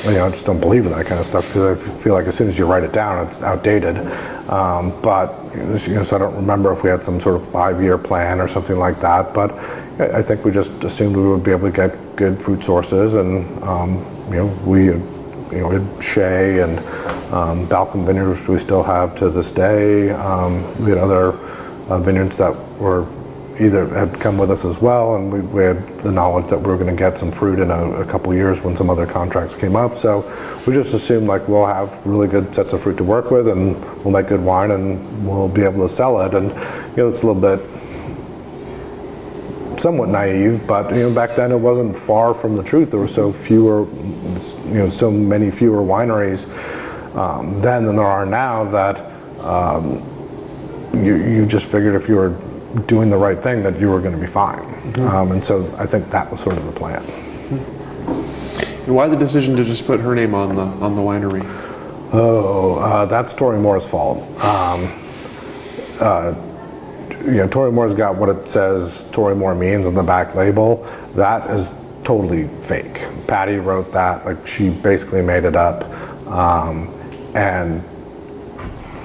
I just don't believe in that kind of stuff, because I feel like as soon as you write it down, it's outdated. But so I don't remember if we had some sort of 5-year plan or something like that. But I think we just assumed we would be able to get good fruit sources, and we had Shea and Balcombe Vineyards, which we still have to this day. We had other vineyards that were either had come with us as well, and we had the knowledge that we were going to get some fruit in a couple years when some other contracts came up. So we just assumed we'll have really good sets of fruit to work with, and we'll make good wine, and we'll be able to sell it. And it's a little bit somewhat naive, but back then it wasn't far from the truth. There were so many fewer wineries then than there are now, that you just figured if you were doing the right thing that you were going to be fine. And so I think that was sort of the plan. And why the decision to just put her name on the winery? That's Traymor's fault. Traymor's got what it says Traymor means on the back label. That is totally fake. Patti wrote that, she basically made it up. And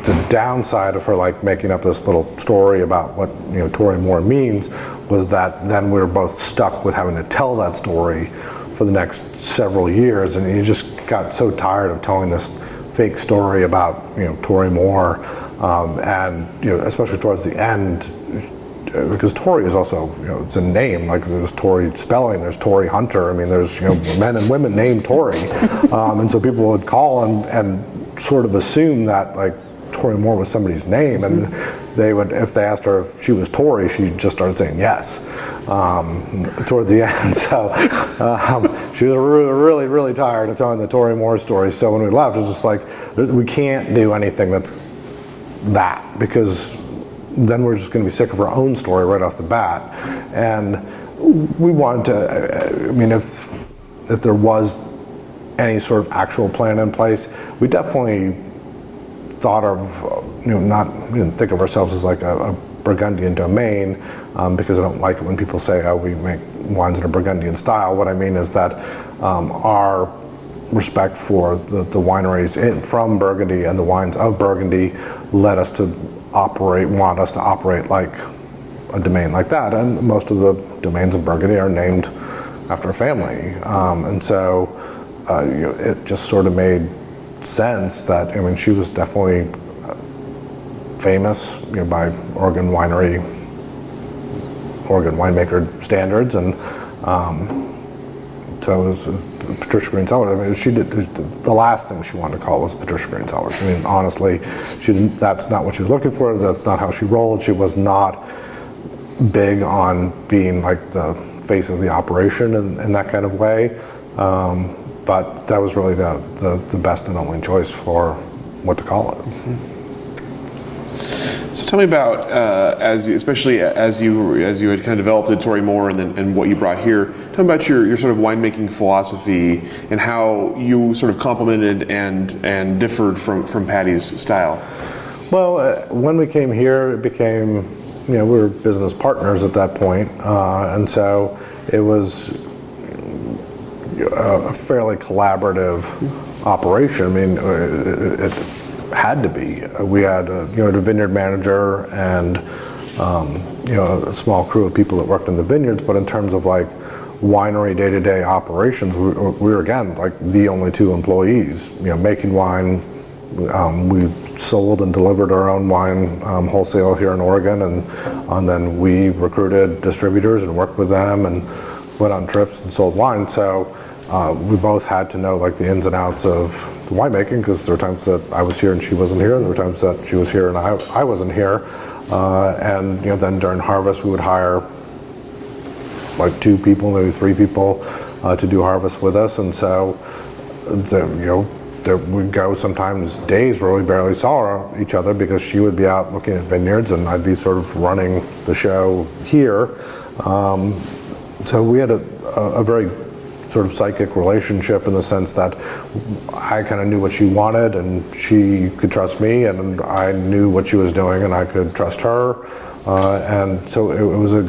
the downside of her making up this little story about what Traymor means was that then we were both stuck with having to tell that story for the next several years, and you just got so tired of telling this fake story about Traymor, and especially towards the end, because Tory is also it's a name, there's Tory spelling, there's Tory Hunter, there's men and women named Tory, and so people would call and sort of assume that Traymor was somebody's name, and they would, if they asked her if she was Tory, she just started saying yes toward the end. So she was really, really tired of telling the Traymor story. So when we left, it was just we can't do anything that's that, because then we're just going to be sick of our own story right off the bat. And we wanted to, if there was any sort of actual plan in place, we definitely thought of, we didn't think of ourselves as a Burgundian domain, because I don't like it when people say, we make wines in a Burgundian style. What I mean is that our respect for the wineries from Burgundy and the wines of Burgundy want us to operate like a domain like that. And most of the domains in Burgundy are named after a family. And so it just sort of made sense that she was definitely famous by Oregon winemaker standards, and so it was Patricia Green Cellars. She did the last thing she wanted to call was Patricia Green Cellars. Honestly, that's not what she was looking for. That's not how she rolled. She was not big on being the face of the operation in that kind of way. But that was really the best and only choice for what to call it. So tell me about, especially as you had kind of developed at Traymor and what you brought here. Tell me about your sort of winemaking philosophy and how you sort of complemented and differed from Patti's style. Well, when we came here, it became, we were business partners at that point, and so it was a fairly collaborative operation. It had to be. We had a vineyard manager and a small crew of people that worked in the vineyards, but in terms of winery day-to-day operations, we were again the only two employees. Making wine, we sold and delivered our own wine wholesale here in Oregon, and then we recruited distributors and worked with them and went on trips and sold wine. So we both had to know like the ins and outs of the winemaking, because there were times that I was here and she wasn't here, and there were times that she was here and I wasn't here. And then during harvest we would hire like 2 people, maybe 3 people to do harvest with us, and so there would go sometimes days where we barely saw each other because she would be out looking at vineyards and I'd be sort of running the show here. So we had a very sort of psychic relationship in the sense that I kind of knew what she wanted and she could trust me, and I knew what she was doing and I could trust her. And so it was a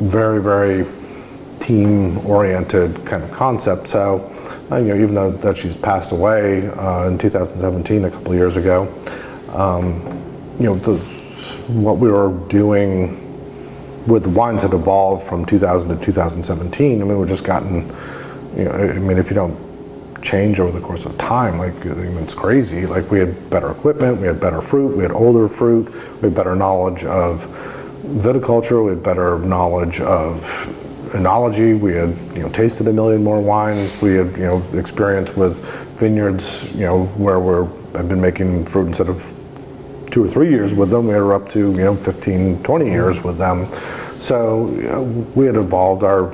very, very team-oriented kind of concept. So even though that she's passed away in 2017, a couple of years ago, what we were doing with the wines had evolved from 2000 to 2017. I mean, we've just gotten, if you don't change over the course of time, it's crazy. Like, we had better equipment, we had better fruit, we had older fruit, we had better knowledge of viticulture, we had better knowledge of enology, we had tasted a million more wines, we had experience with vineyards where I've been making fruit instead of 2 or 3 years with them, we were up to 15, 20 years with them. So we had evolved our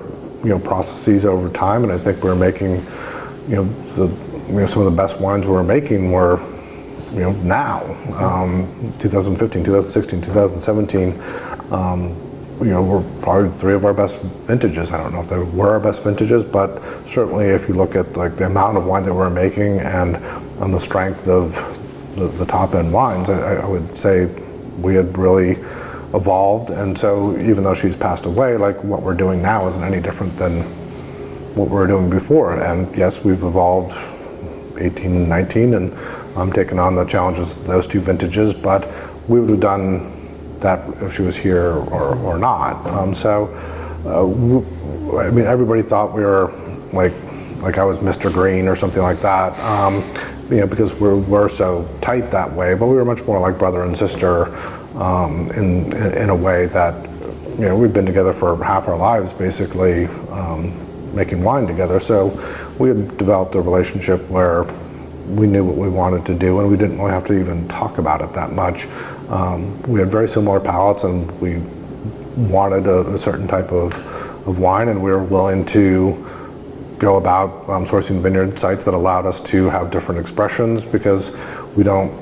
processes over time, and I think we were making some of the best wines we were making were now, 2015, 2016, 2017. Were probably 3 of our best vintages. I don't know if they were our best vintages, but certainly if you look at like the amount of wine that we're making and on the strength of the top end wines, I would say we had really evolved. And so even though she's passed away, like what we're doing now isn't any different than what we were doing before. And yes, we've evolved 18 and 19, and I'm taking on the challenges of those 2 vintages, but we would have done that if she was here or not. Everybody thought we were like I was Mr. Green or something like that, because we're so tight that way, but we were much more like brother and sister in a way that, we've been together for half our lives basically, making wine together. So we had developed a relationship where we knew what we wanted to do and we didn't really have to even talk about it that much. We had very similar palates and we wanted a certain type of wine, and we were willing to go about sourcing vineyard sites that allowed us to have different expressions, because we didn't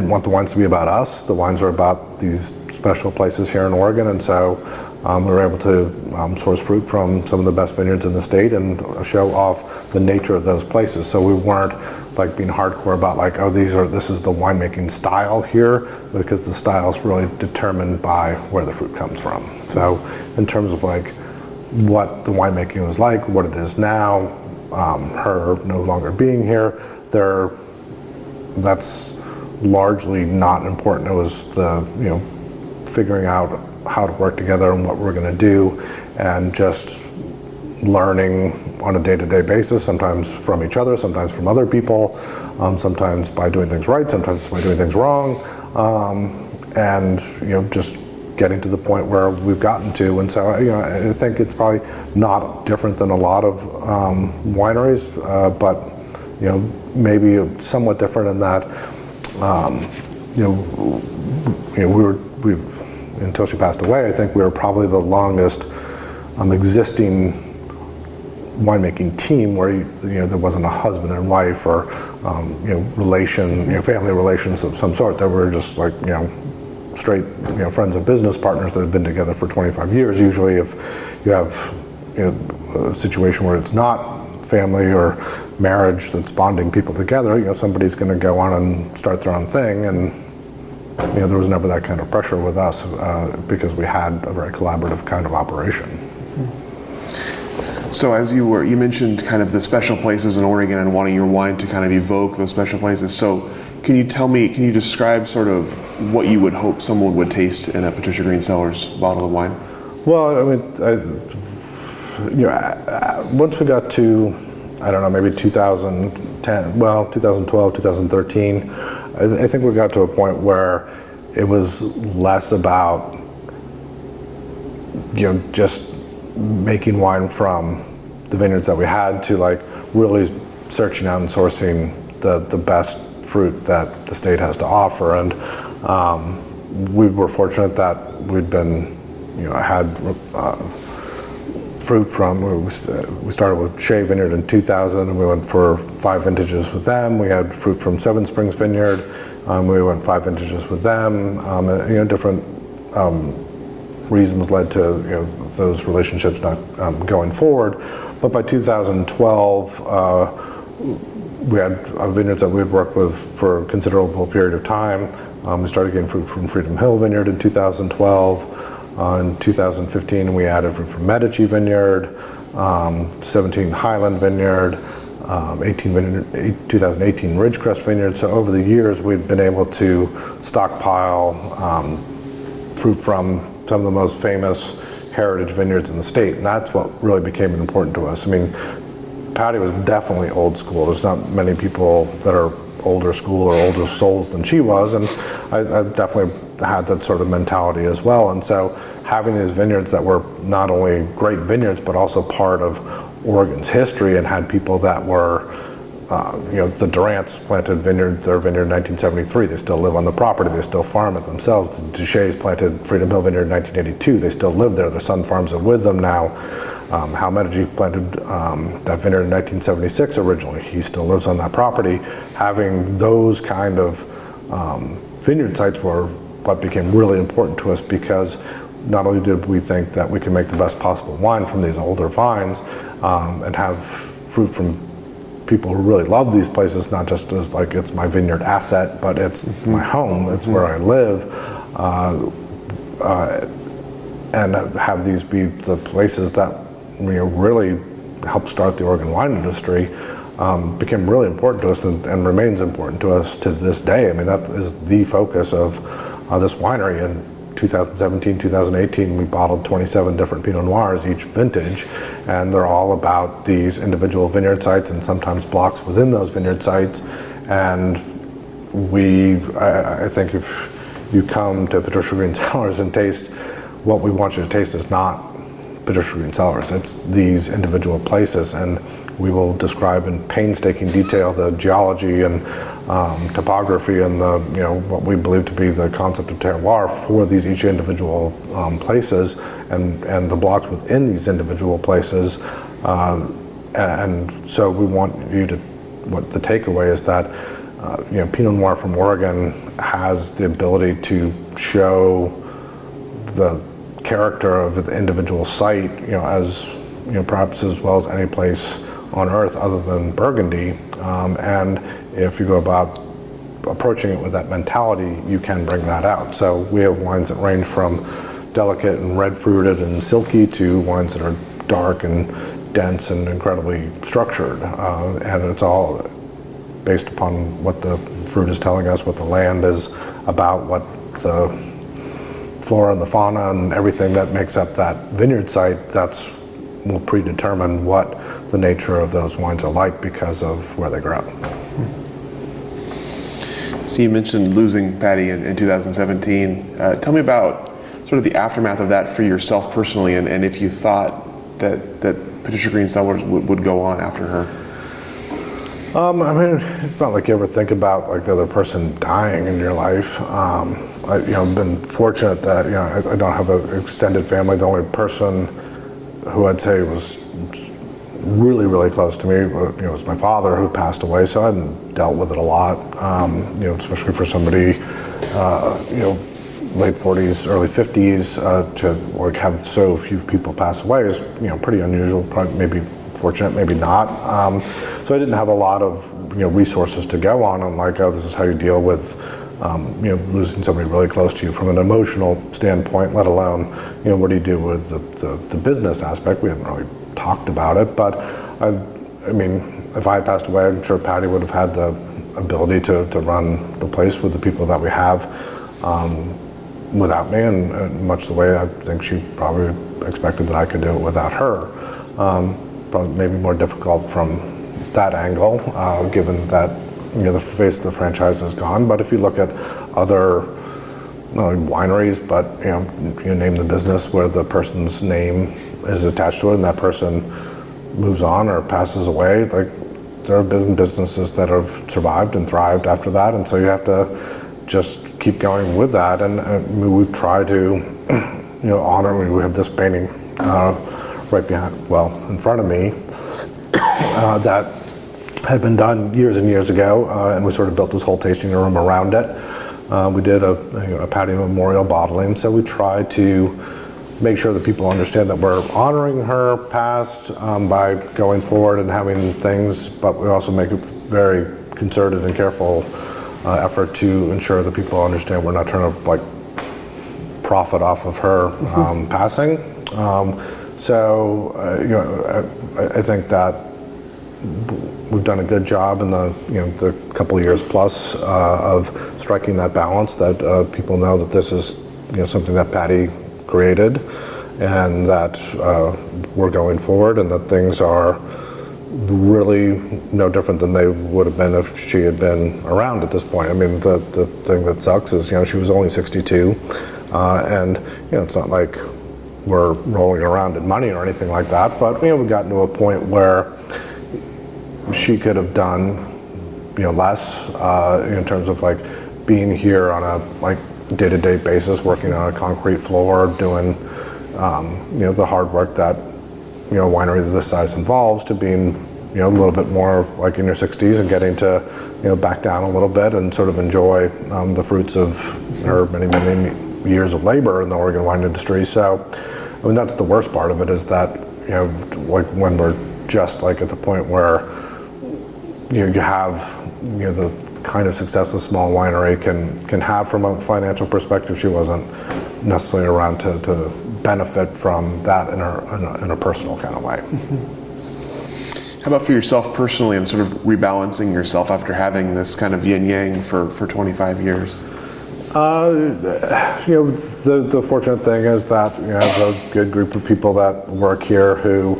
want the wines to be about us. The wines are about these special places here in Oregon, and so we were able to source fruit from some of the best vineyards in the state and show off the nature of those places. So we weren't like being hardcore about like, oh, this is the winemaking style here, because the style is really determined by where the fruit comes from. So in terms of like what the winemaking was like, what it is now, her no longer being here, that's largely not important. It was the figuring out how to work together and what we're going to do, and just learning on a day-to-day basis, sometimes from each other, sometimes from other people, sometimes by doing things right, sometimes by doing things wrong, and just getting to the point where we've gotten to. And so I think it's probably not different than a lot of wineries, but maybe somewhat different in that we until she passed away, I think we were probably the longest existing winemaking team where there wasn't a husband and wife or family relations of some sort. That were just like straight friends and business partners that have been together for 25 years. Usually, if you have a situation where it's not family or marriage that's bonding people together, somebody's going to go on and start their own thing, and there was never that kind of pressure with us because we had a very collaborative kind of operation. So as you mentioned kind of the special places in Oregon and wanting your wine to kind of evoke those special places. So can you describe sort of what you would hope someone would taste in a Patricia Green Cellars bottle of wine? Well, I mean, once we got to, I don't know, maybe 2010, 2012, 2013, I think we got to a point where it was less about, just making wine from the vineyards that we had to like really searching out and sourcing the best fruit that the state has to offer. And we were fortunate that we'd been, had fruit from, we started with Shea Vineyard in 2000, and we went for 5 vintages with them. We had fruit from Seven Springs Vineyard. We went 5 vintages with them. Different reasons led to those relationships not going forward. But by 2012, we had vineyards that we had worked with for a considerable period of time. We started getting fruit from Freedom Hill Vineyard in 2012. In 2015, we added fruit from Medici Vineyard, 17 Highland Vineyard, 2018 Ridgecrest Vineyard. So over the years, we've been able to stockpile fruit from some of the most famous heritage vineyards in the state, and that's what really became important to us. I mean, Patti was definitely old school. There's not many people that are older school or older souls than she was, and I definitely had that sort of mentality as well. And so having these vineyards that were not only great vineyards but also part of Oregon's history, and had people that were the Durants planted their vineyard in 1973. They still live on the property. They still farm it themselves. The Duchesnes planted Freedom Hill Vineyard in 1982. They still live there. Their son farms it with them now. Hal Medici planted that vineyard in 1976 originally. He still lives on that property. Having those kind of vineyard sites were what became really important to us, because not only did we think that we could make the best possible wine from these older vines and have fruit from people who really love these places, not just as like it's my vineyard asset, but it's my home, it's where I live, and have these be the places that really helped start the Oregon wine industry, became really important to us and remains important to us to this day. I mean, that is the focus of this winery. In 2017, 2018, we bottled 27 different Pinot Noirs each vintage, and they're all about these individual vineyard sites and sometimes blocks within those vineyard sites. And I think if you come to Patricia Green Cellars and taste, what we want you to taste is not Patricia Green Cellars. It's these individual places, and we will describe in painstaking detail the geology and topography and the what we believe to be the concept of terroir for these each individual places, and the blocks within these individual places. And so we want you to, what the takeaway is that Pinot Noir from Oregon has the ability to show the character of the individual site, as perhaps as well as any place on earth other than Burgundy. And if you go about approaching it with that mentality, you can bring that out. So we have wines that range from delicate and red fruited and silky to wines that are dark and dense and incredibly structured. And it's all based upon what the fruit is telling us, what the land is about, what the flora and the fauna and everything that makes up that vineyard site. Will predetermine what the nature of those wines are like because of where they grow. So you mentioned losing Patti in 2017. Tell me about sort of the aftermath of that for yourself personally, and if you thought that Patricia Green Cellars would go on after her. I mean, it's not like you ever think about like the other person dying in your life. I've been fortunate that I don't have an extended family. The only person who I'd say was really, really close to me, was my father, who passed away. So I hadn't dealt with it a lot, especially for somebody, late 40s, early 50s, to like have so few people pass away is, pretty unusual. Probably, maybe fortunate, maybe not. So I didn't have a lot of, resources to go on. I'm like, oh, this is how you deal with losing somebody really close to you from an emotional standpoint, let alone, what do you do with the business aspect? We haven't really talked about it, but I mean, if I had passed away, I'm sure Patti would have had the ability to run the place with the people that we have without me, and much the way I think she probably expected that I could do it without her. Probably maybe more difficult from that angle, given that the face of the franchise is gone. But if you look at other wineries, but you name the business where the person's name is attached to it, and that person moves on or passes away, like there have been businesses that have survived and thrived after that, and so you have to just keep going with that. And we've tried to, honor. We have this painting right behind, in front of me, that had been done years and years ago, and we sort of built this whole tasting room around it. We did a Patti memorial bottling, so we try to make sure that people understand that we're honoring her past by going forward and having things, but we also make a very concerted and careful effort to ensure that people understand we're not trying to like profit off of her passing. I think that we've done a good job in the couple of years plus of striking that balance, that people know that this is something that Patti created, and that we're going forward, and that things are really no different than they would have been if she had been around at this point. I mean, the thing that sucks is she was only 62, and it's not like we're rolling around in money or anything like that, but we've gotten to a point where she could have done less in terms of like being here on a like day-to-day basis, working on a concrete floor, doing the hard work that a winery of this size involves, to being a little bit more like in your 60s and getting to back down a little bit and sort of enjoy the fruits of her many years of labor in the Oregon wine industry. So I mean, that's the worst part of it, is that like when we're just like at the point where you have the kind of success a small winery can have from a financial perspective. She wasn't necessarily around to benefit from that in a personal kind of way. How about for yourself personally, and sort of rebalancing yourself after having this kind of yin-yang for 25 years? The fortunate thing is that you have a good group of people that work here who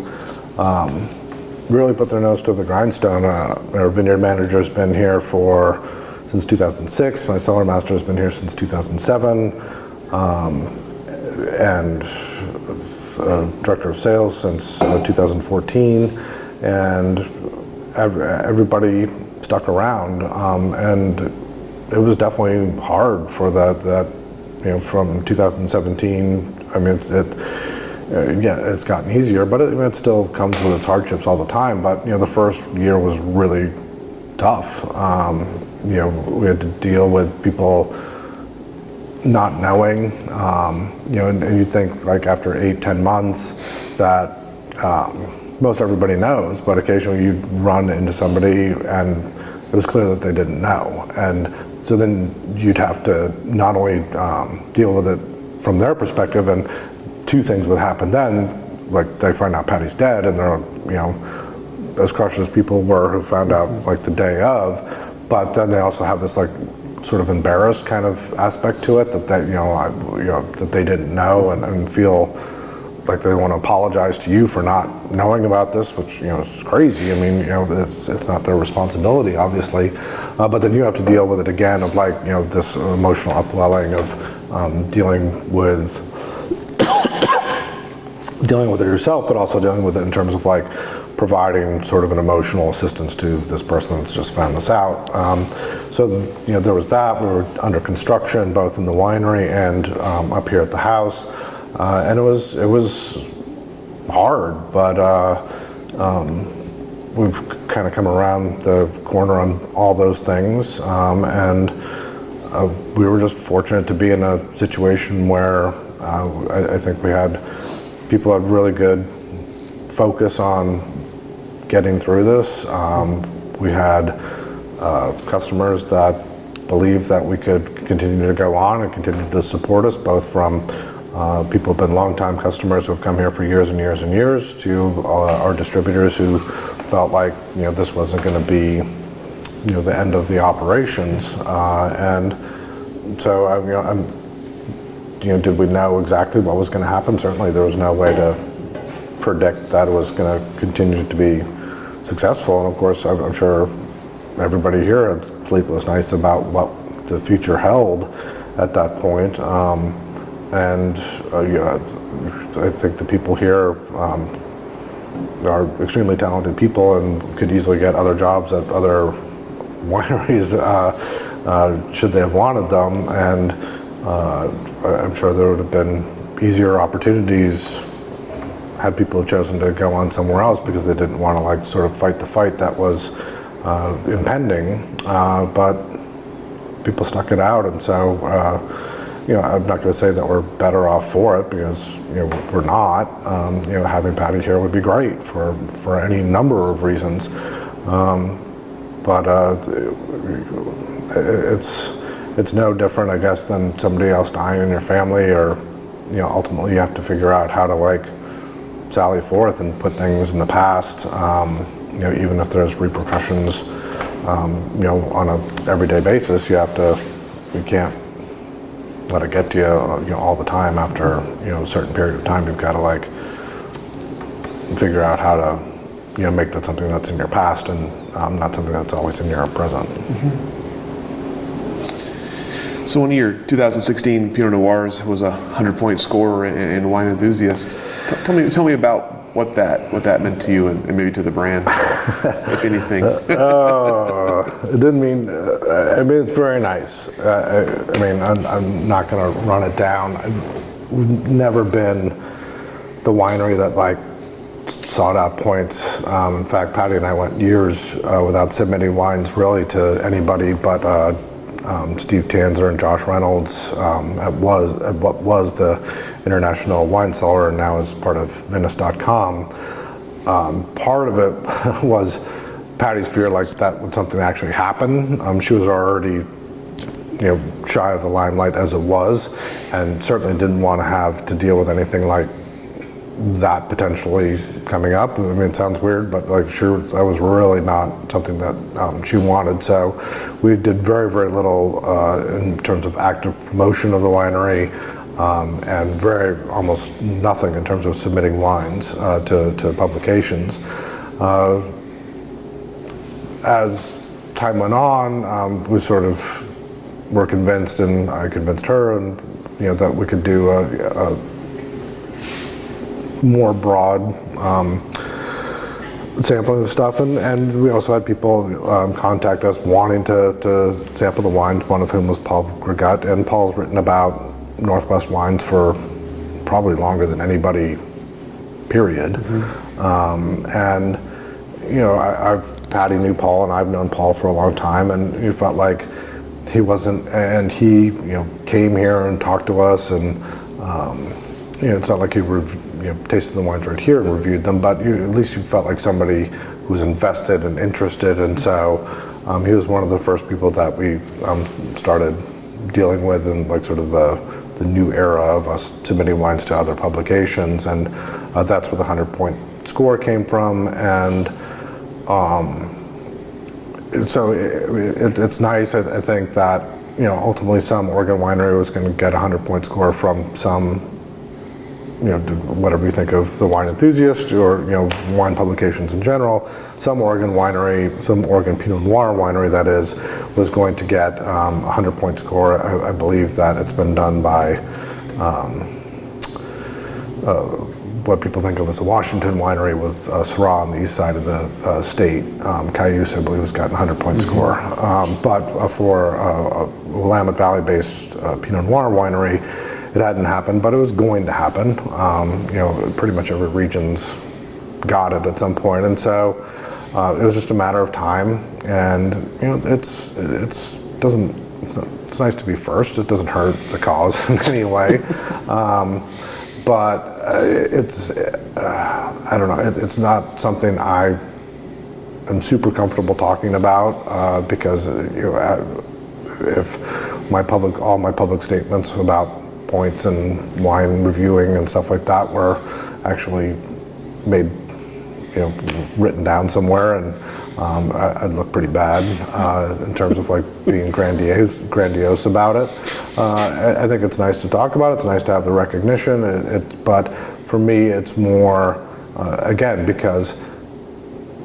really put their nose to the grindstone. Our vineyard manager has been here since 2006. My cellar master has been here since 2007, and director of sales since 2014. And everybody stuck around, and it was definitely hard for that from 2017. I mean, it's gotten easier, but it still comes with its hardships all the time. But the first year was really tough. We had to deal with people not knowing, and you think like after 8-10 months that most everybody knows, but occasionally you run into somebody and it was clear that they didn't know. And so then you'd have to not only deal with it from their perspective, and two things would happen then, like they find out Patti's dead and they're, as crushed as people were who found out like the day of, but then they also have this like sort of embarrassed kind of aspect to it, that they, that they didn't know, and feel like they want to apologize to you for not knowing about this, which is crazy. I mean, it's not their responsibility, obviously, but then you have to deal with it again of like this emotional upwelling of dealing with it yourself, but also dealing with it in terms of like providing sort of an emotional assistance to this person that's just found this out. So there was that. We were under construction both in the winery and up here at the house. And it was hard, but we've kind of come around the corner on all those things, and we were just fortunate to be in a situation where I think people had really good focus on getting through this. We had customers that believed that we could continue to go on and continue to support us, both from people who've been longtime customers who have come here for years and years and years, to our distributors who felt like this wasn't going to be the end of the operations. And so did we know exactly what was going to happen? Certainly there was no way to predict that it was going to continue to be successful. And of course, I'm sure everybody here had sleepless nights about what the future held at that point. And I think the people here are extremely talented people and could easily get other jobs at other wineries should they have wanted them, and I'm sure there would have been easier opportunities had people chosen to go on somewhere else because they didn't want to like sort of fight the fight that was impending, but people stuck it out, and so I'm not going to say that we're better off for it, because we're not. Having Patti here would be great for any number of reasons, but it's no different, I guess, than somebody else dying in your family, or ultimately you have to figure out how to like sally forth and put things in the past, even if there's repercussions, on a everyday basis. You can't let it get to you, all the time. After a certain period of time, you've got to like figure out how to make that something that's in your past, and not something that's always in your present. Mm-hmm. So one of your 2016 Pinot Noirs was a 100-point score in Wine Enthusiast. Tell me about what that meant to you, and maybe to the brand, if anything. It didn't mean. It's very nice. I'm not going to run it down. We've never been the winery that like sought out points. In fact, Patti and I went years without submitting wines really to anybody but Steve Tanzer and Josh Reynolds at what was the International Wine Cellar, and now is part of Vinous.com. Part of it was Patti's fear like that would something actually happen. She was already shy of the limelight as it was, and certainly didn't want to have to deal with anything like that potentially coming up. It sounds weird, but like that was really not something that she wanted. So we did very, very little in terms of active promotion of the winery, and almost nothing in terms of submitting wines to publications. As time went on, we sort of were convinced, and I convinced her, and that we could do a more broad sampling of stuff, and we also had people contact us wanting to sample the wines, one of whom was Paul Gregut, and Paul's written about Northwest wines for probably longer than anybody, period. Mm-hmm. Patti knew Paul, and I've known Paul for a long time, and we felt like he wasn't, and he came here and talked to us, and it's not like he tasted the wines right here and reviewed them, but at least you felt like somebody who was invested and interested, and so he was one of the first people that we started dealing with in like sort of the new era of us submitting wines to other publications, and that's where the 100-point score came from, and so it's nice, I think, that ultimately some Oregon winery was going to get a 100-point score from some, whatever you think of the Wine Enthusiast or wine publications in general. Some Oregon winery, some Oregon Pinot Noir winery, that is, was going to get a 100-point score. I believe that it's been done by what people think of as a Washington winery with Syrah on the east side of the state. Cayuse, I believe, has gotten a 100-point score. But for a Willamette Valley-based Pinot Noir winery, it hadn't happened, but it was going to happen. Pretty much every region's got it at some point, and so it was just a matter of time. And it's nice to be first. It doesn't hurt the cause in any way. But it's I don't know. It's not something I am super comfortable talking about because if all my public statements about points and wine reviewing and stuff like that were actually made, written down somewhere, and I'd look pretty bad in terms of like being grandiose about it. I think it's nice to talk about it. It's nice to have the recognition. But for me, it's more again because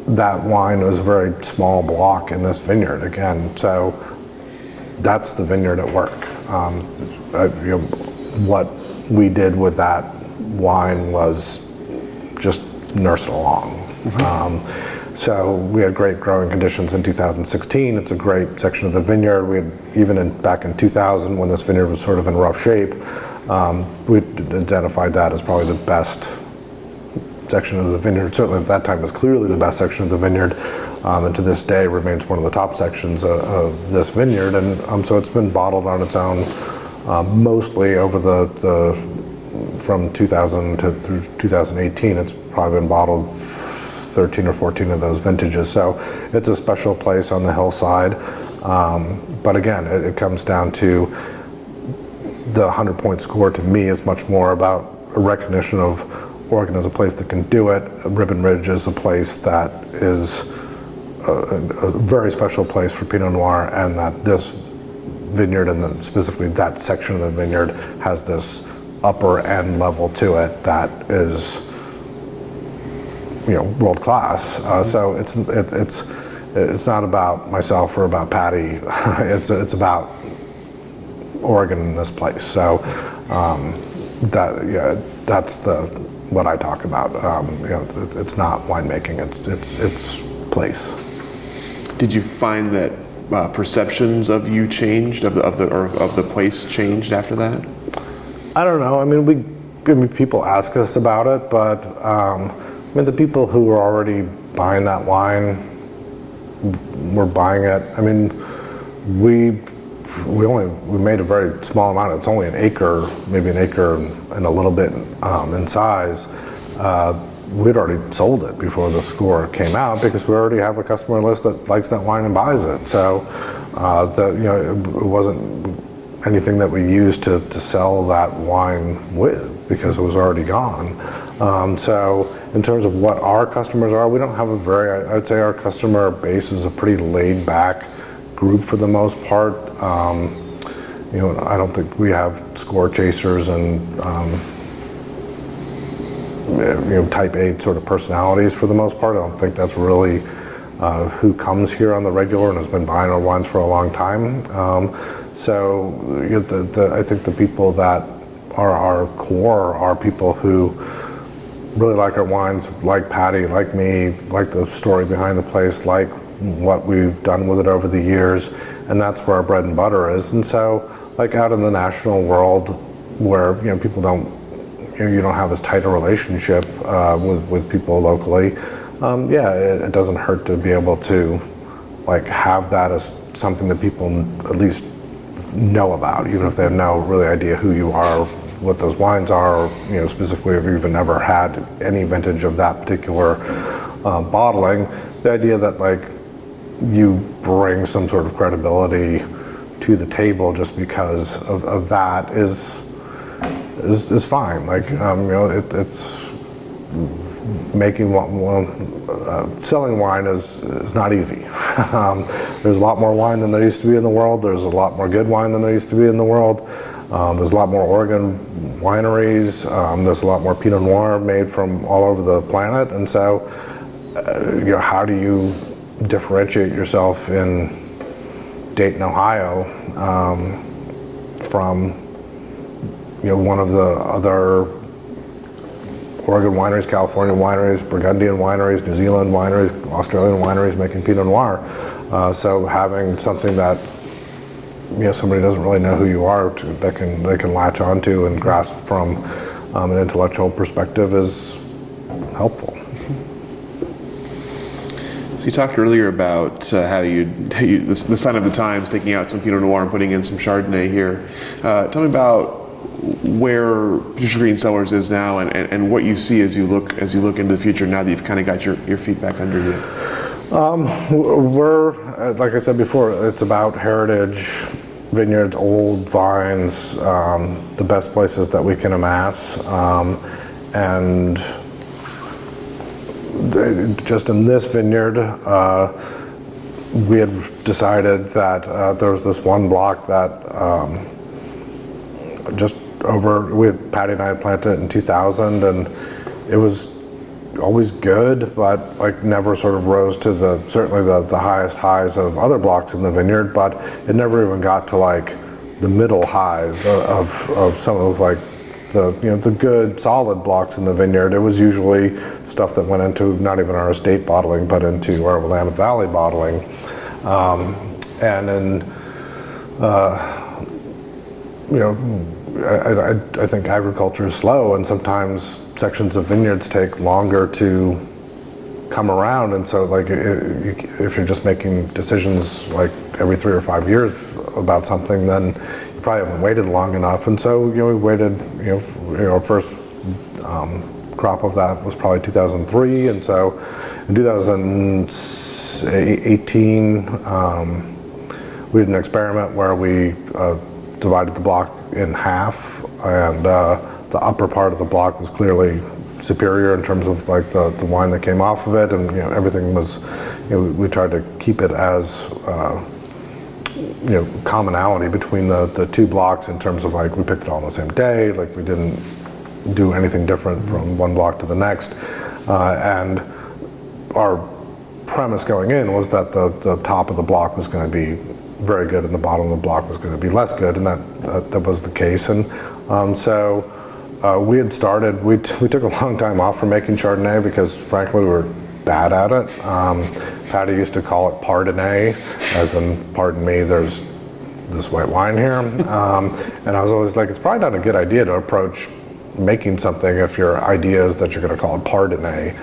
that wine was a very small block in this vineyard again. So that's the vineyard at work. What we did with that wine was just nurse it along. So we had great growing conditions in 2016. It's a great section of the vineyard. We had, even back in 2000, when this vineyard was sort of in rough shape, we identified that as probably the best section of the vineyard. Certainly at that time, it was clearly the best section of the vineyard, and to this day remains one of the top sections of this vineyard. And so it's been bottled on its own mostly over the from 2000 to through 2018. It's probably been bottled 13 or 14 of those vintages. So it's a special place on the hillside. But again, it comes down to the 100-point score. To me, is much more about a recognition of Oregon as a place that can do it. Ribbon Ridge is a place that is a very special place for Pinot Noir, and that this vineyard, and specifically that section of the vineyard, has this upper end level to it that is, world class. So it's not about myself or about Patti. It's about Oregon in this place. So that's what I talk about. It's not winemaking. It's place. Did you find that perceptions of you changed, of the place changed after that? I don't know. I mean, people ask us about it, but the people who were already buying that wine were buying it. I mean, we made a very small amount. It's only an acre, maybe an acre and a little bit in size. We'd already sold it before the score came out, because we already have a customer list that likes that wine and buys it. So it wasn't anything that we used to sell that wine with, because it was already gone. So in terms of what our customers are, we don't have I'd say our customer base is a pretty laid back group for the most part. I don't think we have score chasers and type A sort of personalities for the most part. I don't think that's really who comes here on the regular and has been buying our wines for a long time. I think the people that are our core are people who really like our wines, like Patti, like me, like the story behind the place, like what we've done with it over the years, and that's where our bread and butter is. And so, like out in the national world, where people don't, you don't have as tight a relationship with people locally, it doesn't hurt to be able to have that as something that people at least know about, even if they have no really idea who you are, what those wines are, or, specifically if you've even never had any vintage of that particular bottling. The idea that you bring some sort of credibility to the table just because of that is fine. It's making selling wine is not easy. There's a lot more wine than there used to be in the world. There's a lot more good wine than there used to be in the world. There's a lot more Oregon wineries. There's a lot more Pinot Noir made from all over the planet. And so, how do you differentiate yourself in Dayton, Ohio, from one of the other Oregon wineries, California wineries, Burgundian wineries, New Zealand wineries, Australian wineries making Pinot Noir? So having something that somebody doesn't really know who you are they can latch onto and grasp from an intellectual perspective is helpful. So you talked earlier about how the sign of the times, taking out some Pinot Noir and putting in some Chardonnay here. Tell me about where Patricia Green Cellars is now, and what you see as you look into the future now that you've kind of got your feet back under you. We're, like I said before, it's about heritage vineyards, old vines, the best places that we can amass, and just in this vineyard, we had decided that there was this one block that Patti and I had planted it in 2000, and it was always good, but never sort of rose to certainly the highest highs of other blocks in the vineyard, but it never even got to the middle highs of some of the good solid blocks in the vineyard. It was usually stuff that went into not even our estate bottling, but into our Willamette Valley bottling. And then, I think agriculture is slow, and sometimes sections of vineyards take longer to come around, and so like if you're just making decisions like every 3 or 5 years about something, then you probably haven't waited long enough. And so we waited. Our first crop of that was probably 2003, and so in 2018 we did an experiment where we divided the block in half, and the upper part of the block was clearly superior in terms of like the wine that came off of it, and everything was, we tried to keep it as commonality between the two blocks in terms of like we picked it all on the same day, like we didn't do anything different from one block to the next, and our premise going in was that the top of the block was going to be very good and the bottom of the block was going to be less good, and that was the case. And so we had started, we took a long time off from making Chardonnay because frankly we were bad at it. Patti used to call it pardonnay, as in pardon me, there's this white wine here. And I was always like, it's probably not a good idea to approach making something if your idea is that you're going to call it pardonnay.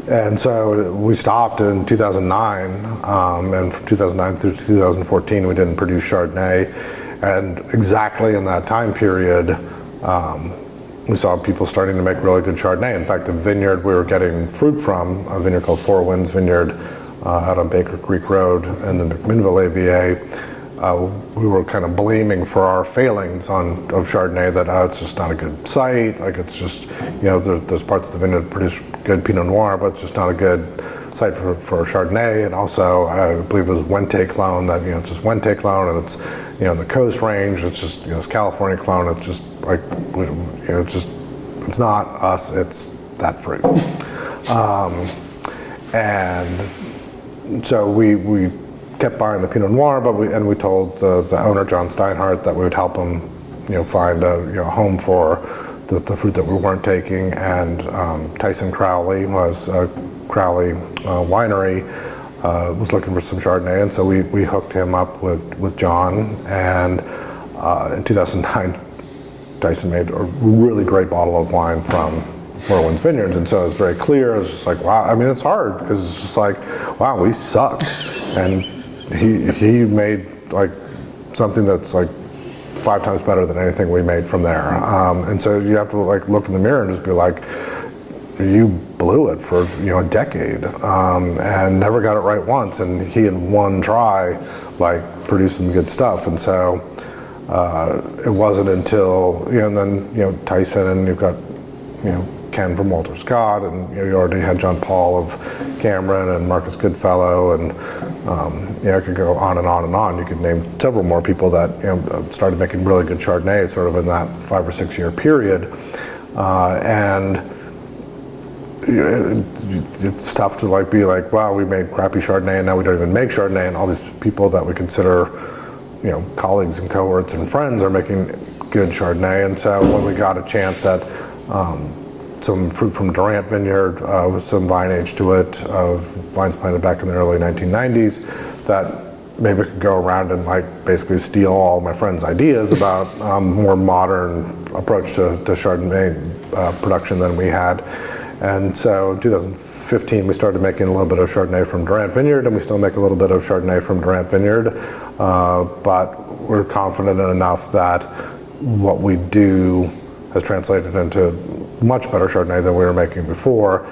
And so we stopped in 2009, and from 2009 through 2014 we didn't produce Chardonnay. And exactly in that time period, we saw people starting to make really good Chardonnay. In fact, the vineyard we were getting fruit from, a vineyard called Four Winds Vineyard out on Baker Creek Road in the McMinnville AVA, we were kind of blaming for our failings of Chardonnay, that it's just not a good site, like it's just, there's parts of the vineyard that produce good Pinot Noir, but it's just not a good site for Chardonnay. And also, I believe it was Wente clone, that, it's just Wente clone, and it's, the Coast Range, it's just, it's California clone, it's just like, it's not us, it's that fruit. And so we kept buying the Pinot Noir, but we told the owner, John Steinhardt, that we would help him, find a home for the fruit that we weren't taking. And Tyson Crowley was Crowley Winery was looking for some Chardonnay, and so we hooked him up with John. And in 2009, Tyson made a really great bottle of wine from Four Winds Vineyards, and so it's very clear. It's just like, wow. I mean, it's hard because it's just like, wow, we sucked, and he made like something that's like 5 times better than anything we made from there. And so you have to like look in the mirror and just be like, you blew it for a decade, and never got it right once. And he in one try like produced some good stuff. And so it wasn't until and then Tyson, and you've got Ken from Walter Scott, and you already had John Paul of Cameron and Marcus Goodfellow, and I could go on and on and on. You could name several more people that started making really good Chardonnay sort of in that 5 or 6 year period. And it's tough to like be like, wow, we made crappy Chardonnay and now we don't even make Chardonnay, and all these people that we consider colleagues and cohorts and friends are making good Chardonnay. And so when we got a chance at some fruit from Durant Vineyard with some vine age to it, vines planted back in the early 1990s, that maybe could go around and like basically steal all my friends' ideas about more modern approach to Chardonnay production than we had. And so in 2015 we started making a little bit of Chardonnay from Durant Vineyard, and we still make a little bit of Chardonnay from Durant Vineyard, but we're confident enough that what we do has translated into much better Chardonnay than we were making before,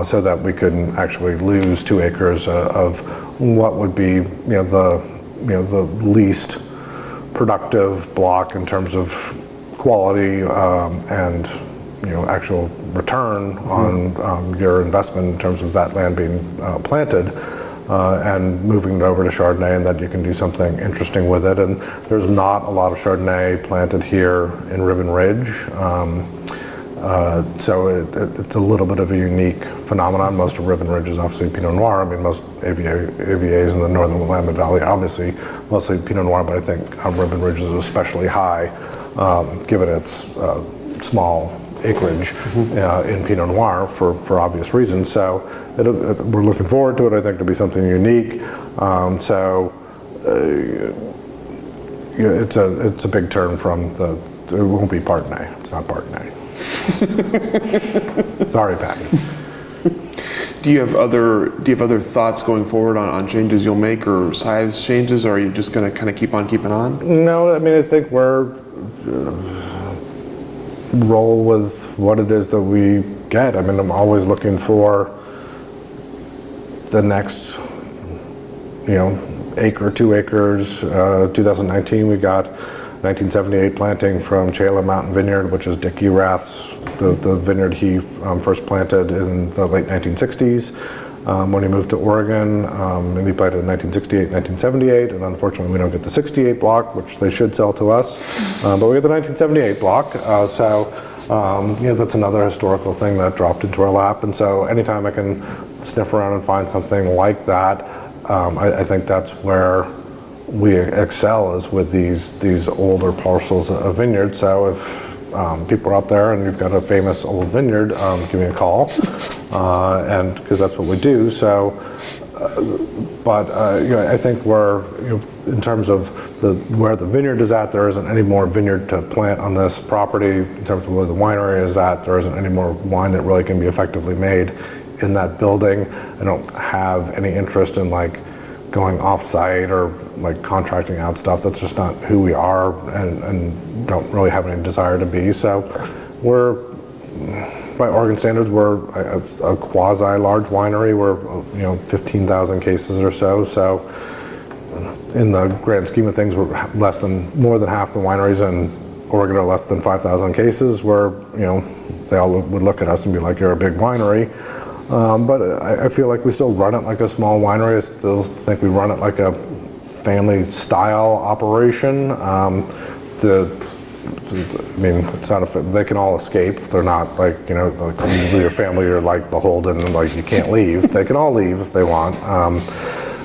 so that we couldn't actually lose 2 acres of what would be the least productive block in terms of quality and actual return on your investment in terms of that land being planted, and moving it over to Chardonnay, and that you can do something interesting with it. And there's not a lot of Chardonnay planted here in Ribbon Ridge. So it's a little bit of a unique phenomenon. Most of Ribbon Ridge is obviously Pinot Noir. I mean, most AVAs in the northern Willamette Valley are obviously mostly Pinot Noir, but I think Ribbon Ridge is especially high, given its small acreage in Pinot Noir for obvious reasons. So we're looking forward to it, I think, to be something unique. It's a big turn from it won't be Partenay. It's not Partenay. Sorry, Patty. Do you have other thoughts going forward on changes you'll make or size changes, or are you just going to kind of keep on keeping on? No, I mean, I think we're roll with what it is that we get. I mean, I'm always looking for the next, acre, 2 acres. 2019, we got 1978 planting from Chala Mountain Vineyard, which is Dick Erath's, the vineyard he first planted in the late 1960s. When he moved to Oregon, and he planted in 1968, 1978, and unfortunately we don't get the 68 block, which they should sell to us, but we get the 1978 block. That's another historical thing that dropped into our lap, and so anytime I can sniff around and find something like that, I think that's where we excel, is with these older parcels of vineyards. So if people are out there and you've got a famous old vineyard, give me a call, and because that's what we do. So, I think we're, in terms of where the vineyard is at, there isn't any more vineyard to plant on this property. In terms of where the winery is at, there isn't any more wine that really can be effectively made in that building. I don't have any interest in going off-site or contracting out stuff. That's just not who we are, and don't really have any desire to be. So we're, by Oregon standards, we're a quasi-large winery. We're 15,000 cases or so. So in the grand scheme of things, we're more than half the wineries in Oregon are less than 5,000 cases, where they all would look at us and be like, "You're a big winery." But I feel like we still run it like a small winery. I still think we run it like a family-style operation. It's not they can all escape. They're not usually your family are beholden and you can't leave. They can all leave if they want.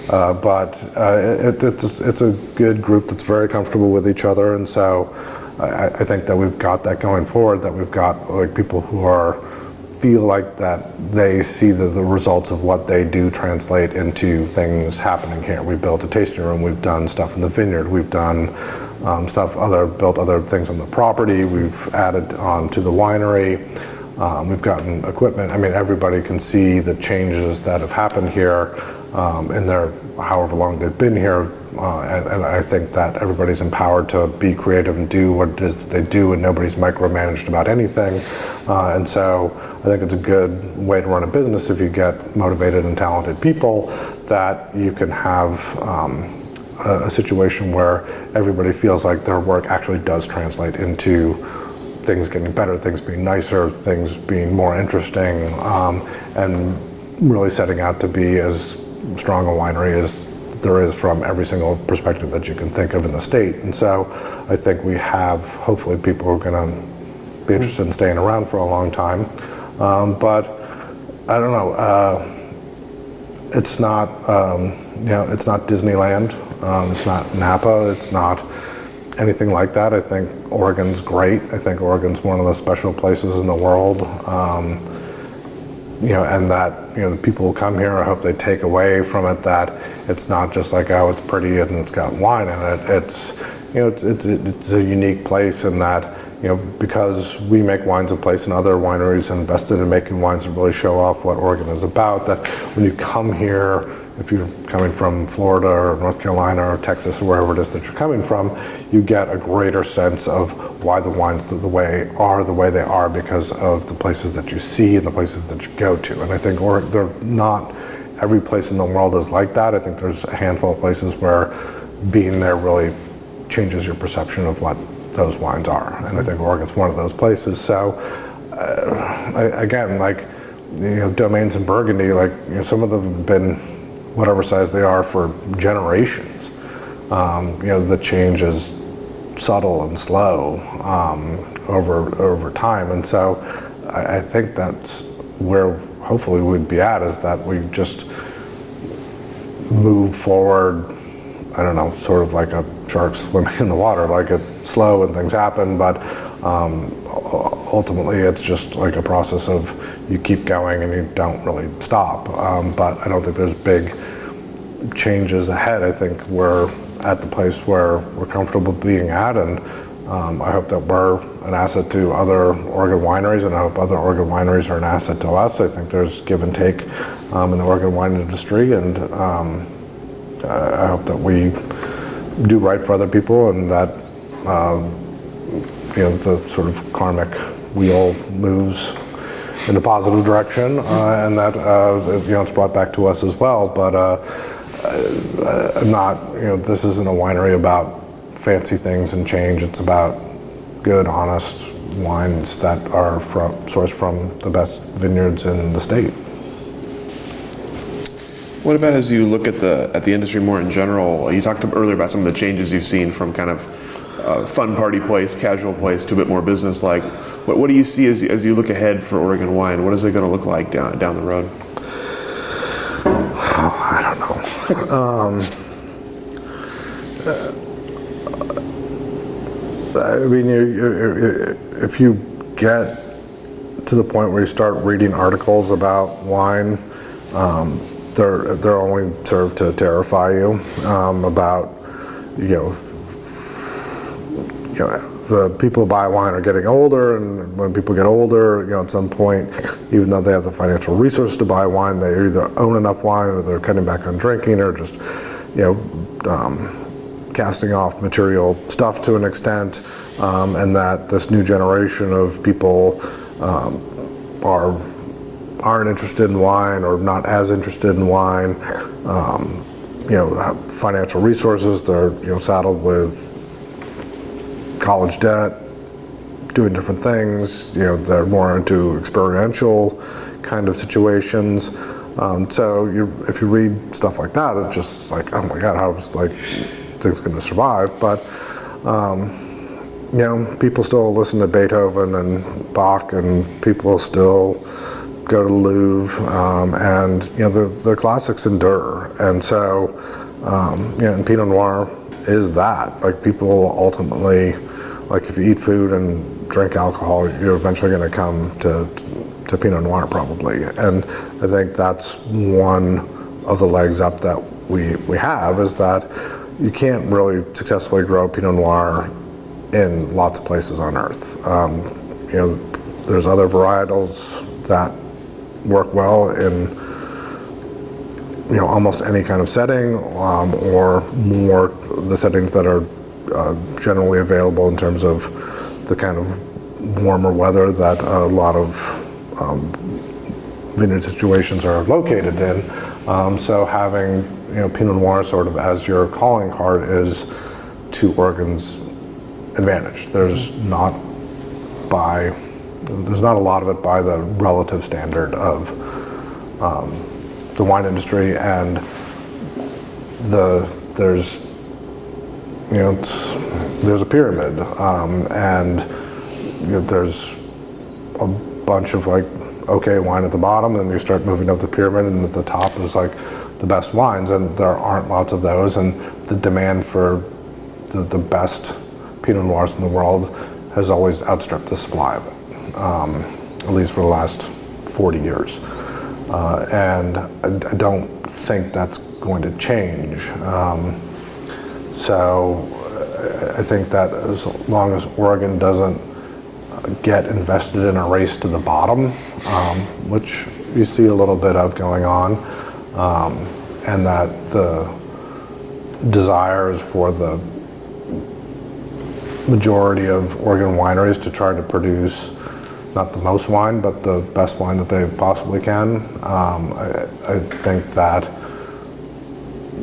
But it's a good group that's very comfortable with each other, and so I think that we've got that going forward. That we've got people who feel like that they see the results of what they do translate into things happening here. We've built a tasting room, we've done stuff in the vineyard, we've done built other things on the property, we've added on to the winery, we've gotten equipment. I mean, everybody can see the changes that have happened here in their however long they've been here, and I think that everybody's empowered to be creative and do what it is that they do, and nobody's micromanaged about anything. And so I think it's a good way to run a business if you get motivated and talented people, that you can have a situation where everybody feels like their work actually does translate into things getting better, things being nicer, things being more interesting, and really setting out to be as strong a winery as there is from every single perspective that you can think of in the state. And so I think we have, hopefully, people who are going to be interested in staying around for a long time. But I don't know, it's not Disneyland, it's not Napa, it's not anything like that. I think Oregon's great. I think Oregon's one of the special places in the world. And that, the people who come here, I hope they take away from it that it's not just it's pretty and it's got wine in it. It's a unique place in that, because we make wines in place and other wineries invested in making wines that really show off what Oregon is about, that when you come here, if you're coming from Florida or North Carolina or Texas or wherever it is that you're coming from, you get a greater sense of why the wines the way they are because of the places that you see and the places that you go to. And I think they're not every place in the world is like that. I think there's a handful of places where being there really changes your perception of what those wines are. And I think Oregon's one of those places. So domains in Burgundy, some of them have been whatever size they are for generations. The change is subtle and slow. over time. And so I think that's where hopefully we'd be at, is that we just move forward, I don't know, sort of like a shark swimming in the water, like it's slow and things happen, but ultimately it's just like a process of you keep going and you don't really stop. But I don't think there's big changes ahead. I think we're at the place where we're comfortable being at, and I hope that we're an asset to other Oregon wineries, and I hope other Oregon wineries are an asset to us. I think there's give and take in the Oregon wine industry, and I hope that we do right for other people, and that the sort of karmic wheel moves in a positive direction, and that it's brought back to us as well. But I'm not, this isn't a winery about fancy things and change. It's about good, honest wines that are sourced from the best vineyards in the state. What about as you look at the industry more in general? You talked earlier about some of the changes you've seen from kind of fun party place, casual place, to a bit more business-like. What do you see as you look ahead for Oregon wine? What is it going to look like down the road? Oh, I don't know. I mean, if you get to the point where you start reading articles about wine, they're only served to terrify you about the people who buy wine are getting older, and when people get older, at some point, even though they have the financial resources to buy wine, they either own enough wine, or they're cutting back on drinking, or just casting off material stuff to an extent, and that this new generation of people aren't interested in wine, or not as interested in wine. Have financial resources, they're saddled with college debt, doing different things. They're more into experiential kind of situations. So if you read stuff like that, it's just like, oh my God, how is things going to survive? But people still listen to Beethoven and Bach, and people still go to the Louvre, and the classics endure. And so and Pinot Noir is that. People ultimately, if you eat food and drink alcohol, you're eventually going to come to Pinot Noir probably. And I think that's one of the legs up that we have, is that you can't really successfully grow Pinot Noir in lots of places on earth. There's other varietals that work well in almost any kind of setting, or more the settings that are generally available in terms of the kind of warmer weather that a lot of vineyard situations are located in. So having Pinot Noir sort of as your calling card is to Oregon's advantage. There's not a lot of it by the relative standard of the wine industry, and there's a pyramid, and there's a bunch of okay wine at the bottom, and then you start moving up the pyramid, and at the top is the best wines, and there aren't lots of those, and the demand for the best Pinot Noirs in the world has always outstripped the supply of it, at least for the last 40 years. And I don't think that's going to change. So I think that as long as Oregon doesn't get invested in a race to the bottom, which you see a little bit of going on, and that the desire is for the majority of Oregon wineries to try to produce not the most wine, but the best wine that they possibly can. I think that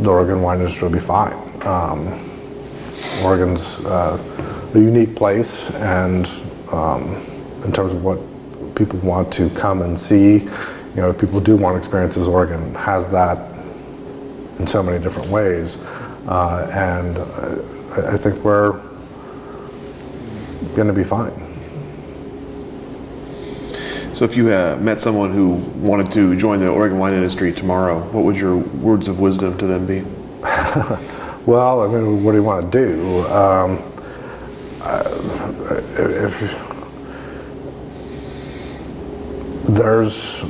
the Oregon wine industry will be fine. Oregon's a unique place, and in terms of what people want to come and see, if people do want experiences, Oregon has that in so many different ways, and I think we're going to be fine. So if you met someone who wanted to join the Oregon wine industry tomorrow, what would your words of wisdom to them be? Well, I mean, what do you want to do? If there's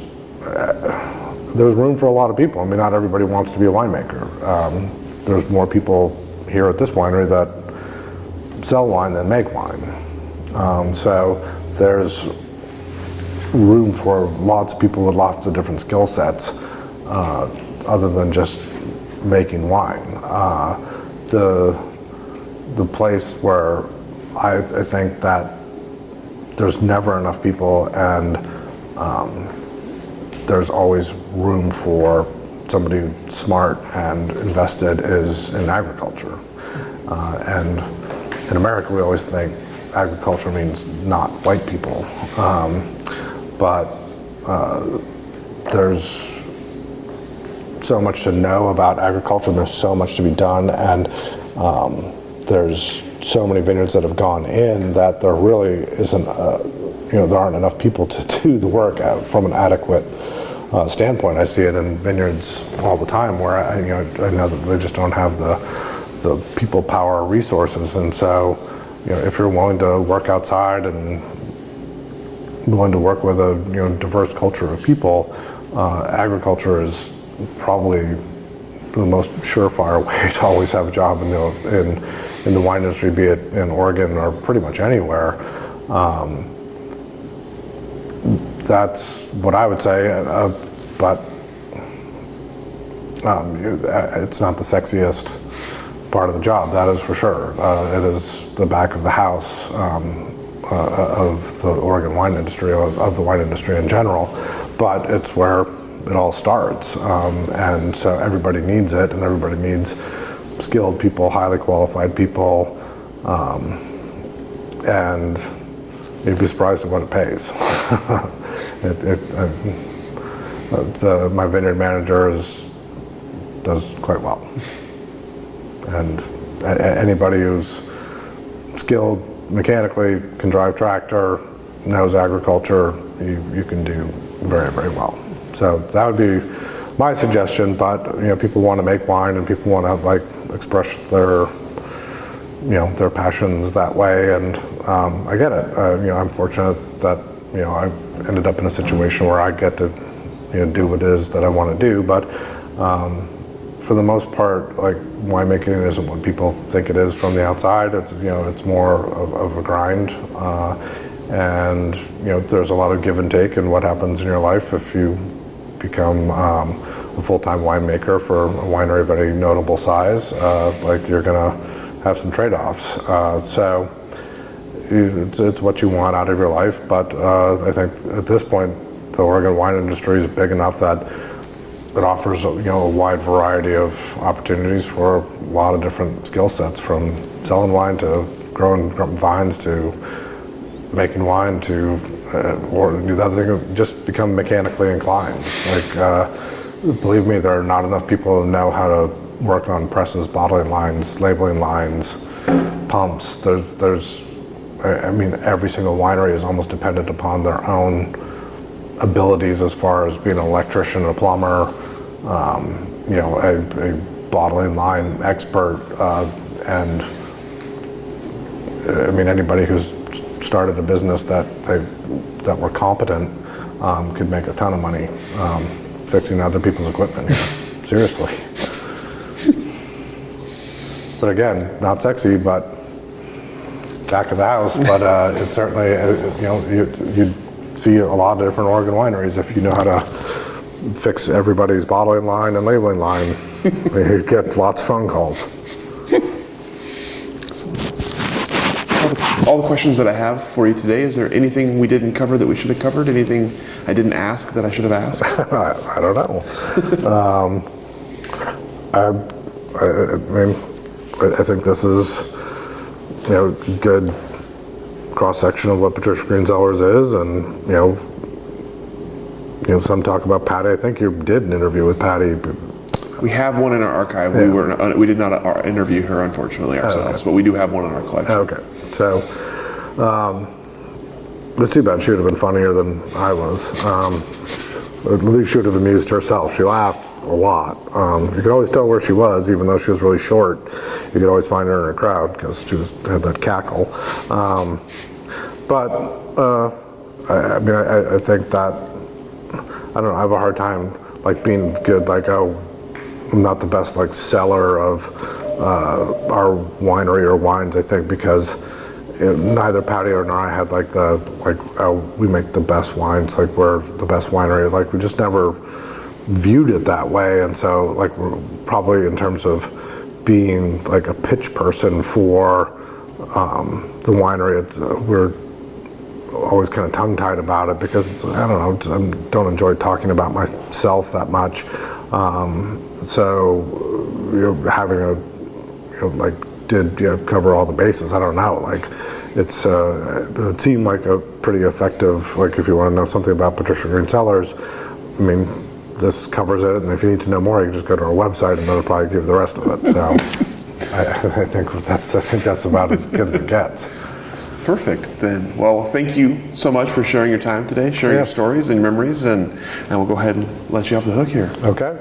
room for a lot of people. I mean, not everybody wants to be a winemaker. There's more people here at this winery that sell wine than make wine. So there's room for lots of people with lots of different skill sets other than just making wine. The place where I think that there's never enough people, and there's always room for somebody smart and invested is in agriculture. And in America, we always think agriculture means not white people. But there's so much to know about agriculture, and there's so much to be done, and there's so many vineyards that have gone in that there really isn't, there aren't enough people to do the work from an adequate standpoint. I see it in vineyards all the time where I know that they just don't have the people power resources, and so if you're willing to work outside and willing to work with a diverse culture of people, agriculture is probably the most surefire way to always have a job in the wine industry, be it in Oregon or pretty much anywhere. That's what I would say, but it's not the sexiest part of the job, that is for sure. It is the back of the house of the Oregon wine industry, of the wine industry in general, but it's where it all starts. And so everybody needs it, and everybody needs skilled people, highly qualified people, and you'd be surprised at what it pays. My vineyard manager does quite well. And anybody who's skilled mechanically, can drive tractor, knows agriculture, you can do very, very well. So that would be my suggestion, but people want to make wine and people want to express their passions that way, and I get it. I'm fortunate that I ended up in a situation where I get to do what it is that I want to do, but for the most part, winemaking isn't what people think it is from the outside. It's it's more of a grind, and there's a lot of give and take in what happens in your life if you become a full-time winemaker for a winery of any notable size. You're gonna have some trade-offs. So it's what you want out of your life, but I think at this point the Oregon wine industry is big enough that it offers a wide variety of opportunities for a lot of different skill sets, from selling wine to growing vines to making wine to or the other thing, just become mechanically inclined. Believe me, there are not enough people who know how to work on presses, bottling lines, labeling lines, pumps. There's every single winery is almost dependent upon their own abilities as far as being an electrician, a plumber, a bottling line expert, and anybody who's started a business that were competent could make a ton of money fixing other people's equipment. Seriously. But again, not sexy, but back of the house. But it certainly, you'd see a lot of different Oregon wineries if you know how to fix everybody's bottling line and labeling line. You get lots of phone calls. All the questions that I have for you today, is there anything we didn't cover that we should have covered? Anything I didn't ask that I should have asked? I don't know. I think this is good cross-section of what Patricia Green Cellars is, and some talk about Patti. I think you did an interview with Patti. We have one in our archive. Yeah. We did not interview her, unfortunately, ourselves, but we do have one in our collection. Okay, so It's too bad. She would have been funnier than I was. At least she would have amused herself. She laughed a lot. You could always tell where she was, even though she was really short. You could always find her in a crowd because she had that cackle. I mean, I think that, I don't know, I have a hard time like being good, like, oh, I'm not the best like seller of our winery or wines, I think, because neither Patti nor I had like we make the best wines, like we're the best winery, like we just never viewed it that way. And so like we're probably in terms of being like a pitch person for the winery, we're always kind of tongue-tied about it because I don't know, I don't enjoy talking about myself that much. So having a cover all the bases. I don't know. Like it seemed like a pretty effective. Like if you want to know something about Patricia Green Cellars, I mean, this covers it. And if you need to know more, you can just go to our website, and they'll probably give you the rest of it. So I think that's about as good as it gets. Perfect. Then, well, thank you so much for sharing your time today, sharing your stories and your memories, and we'll go ahead and let you off the hook here. Okay.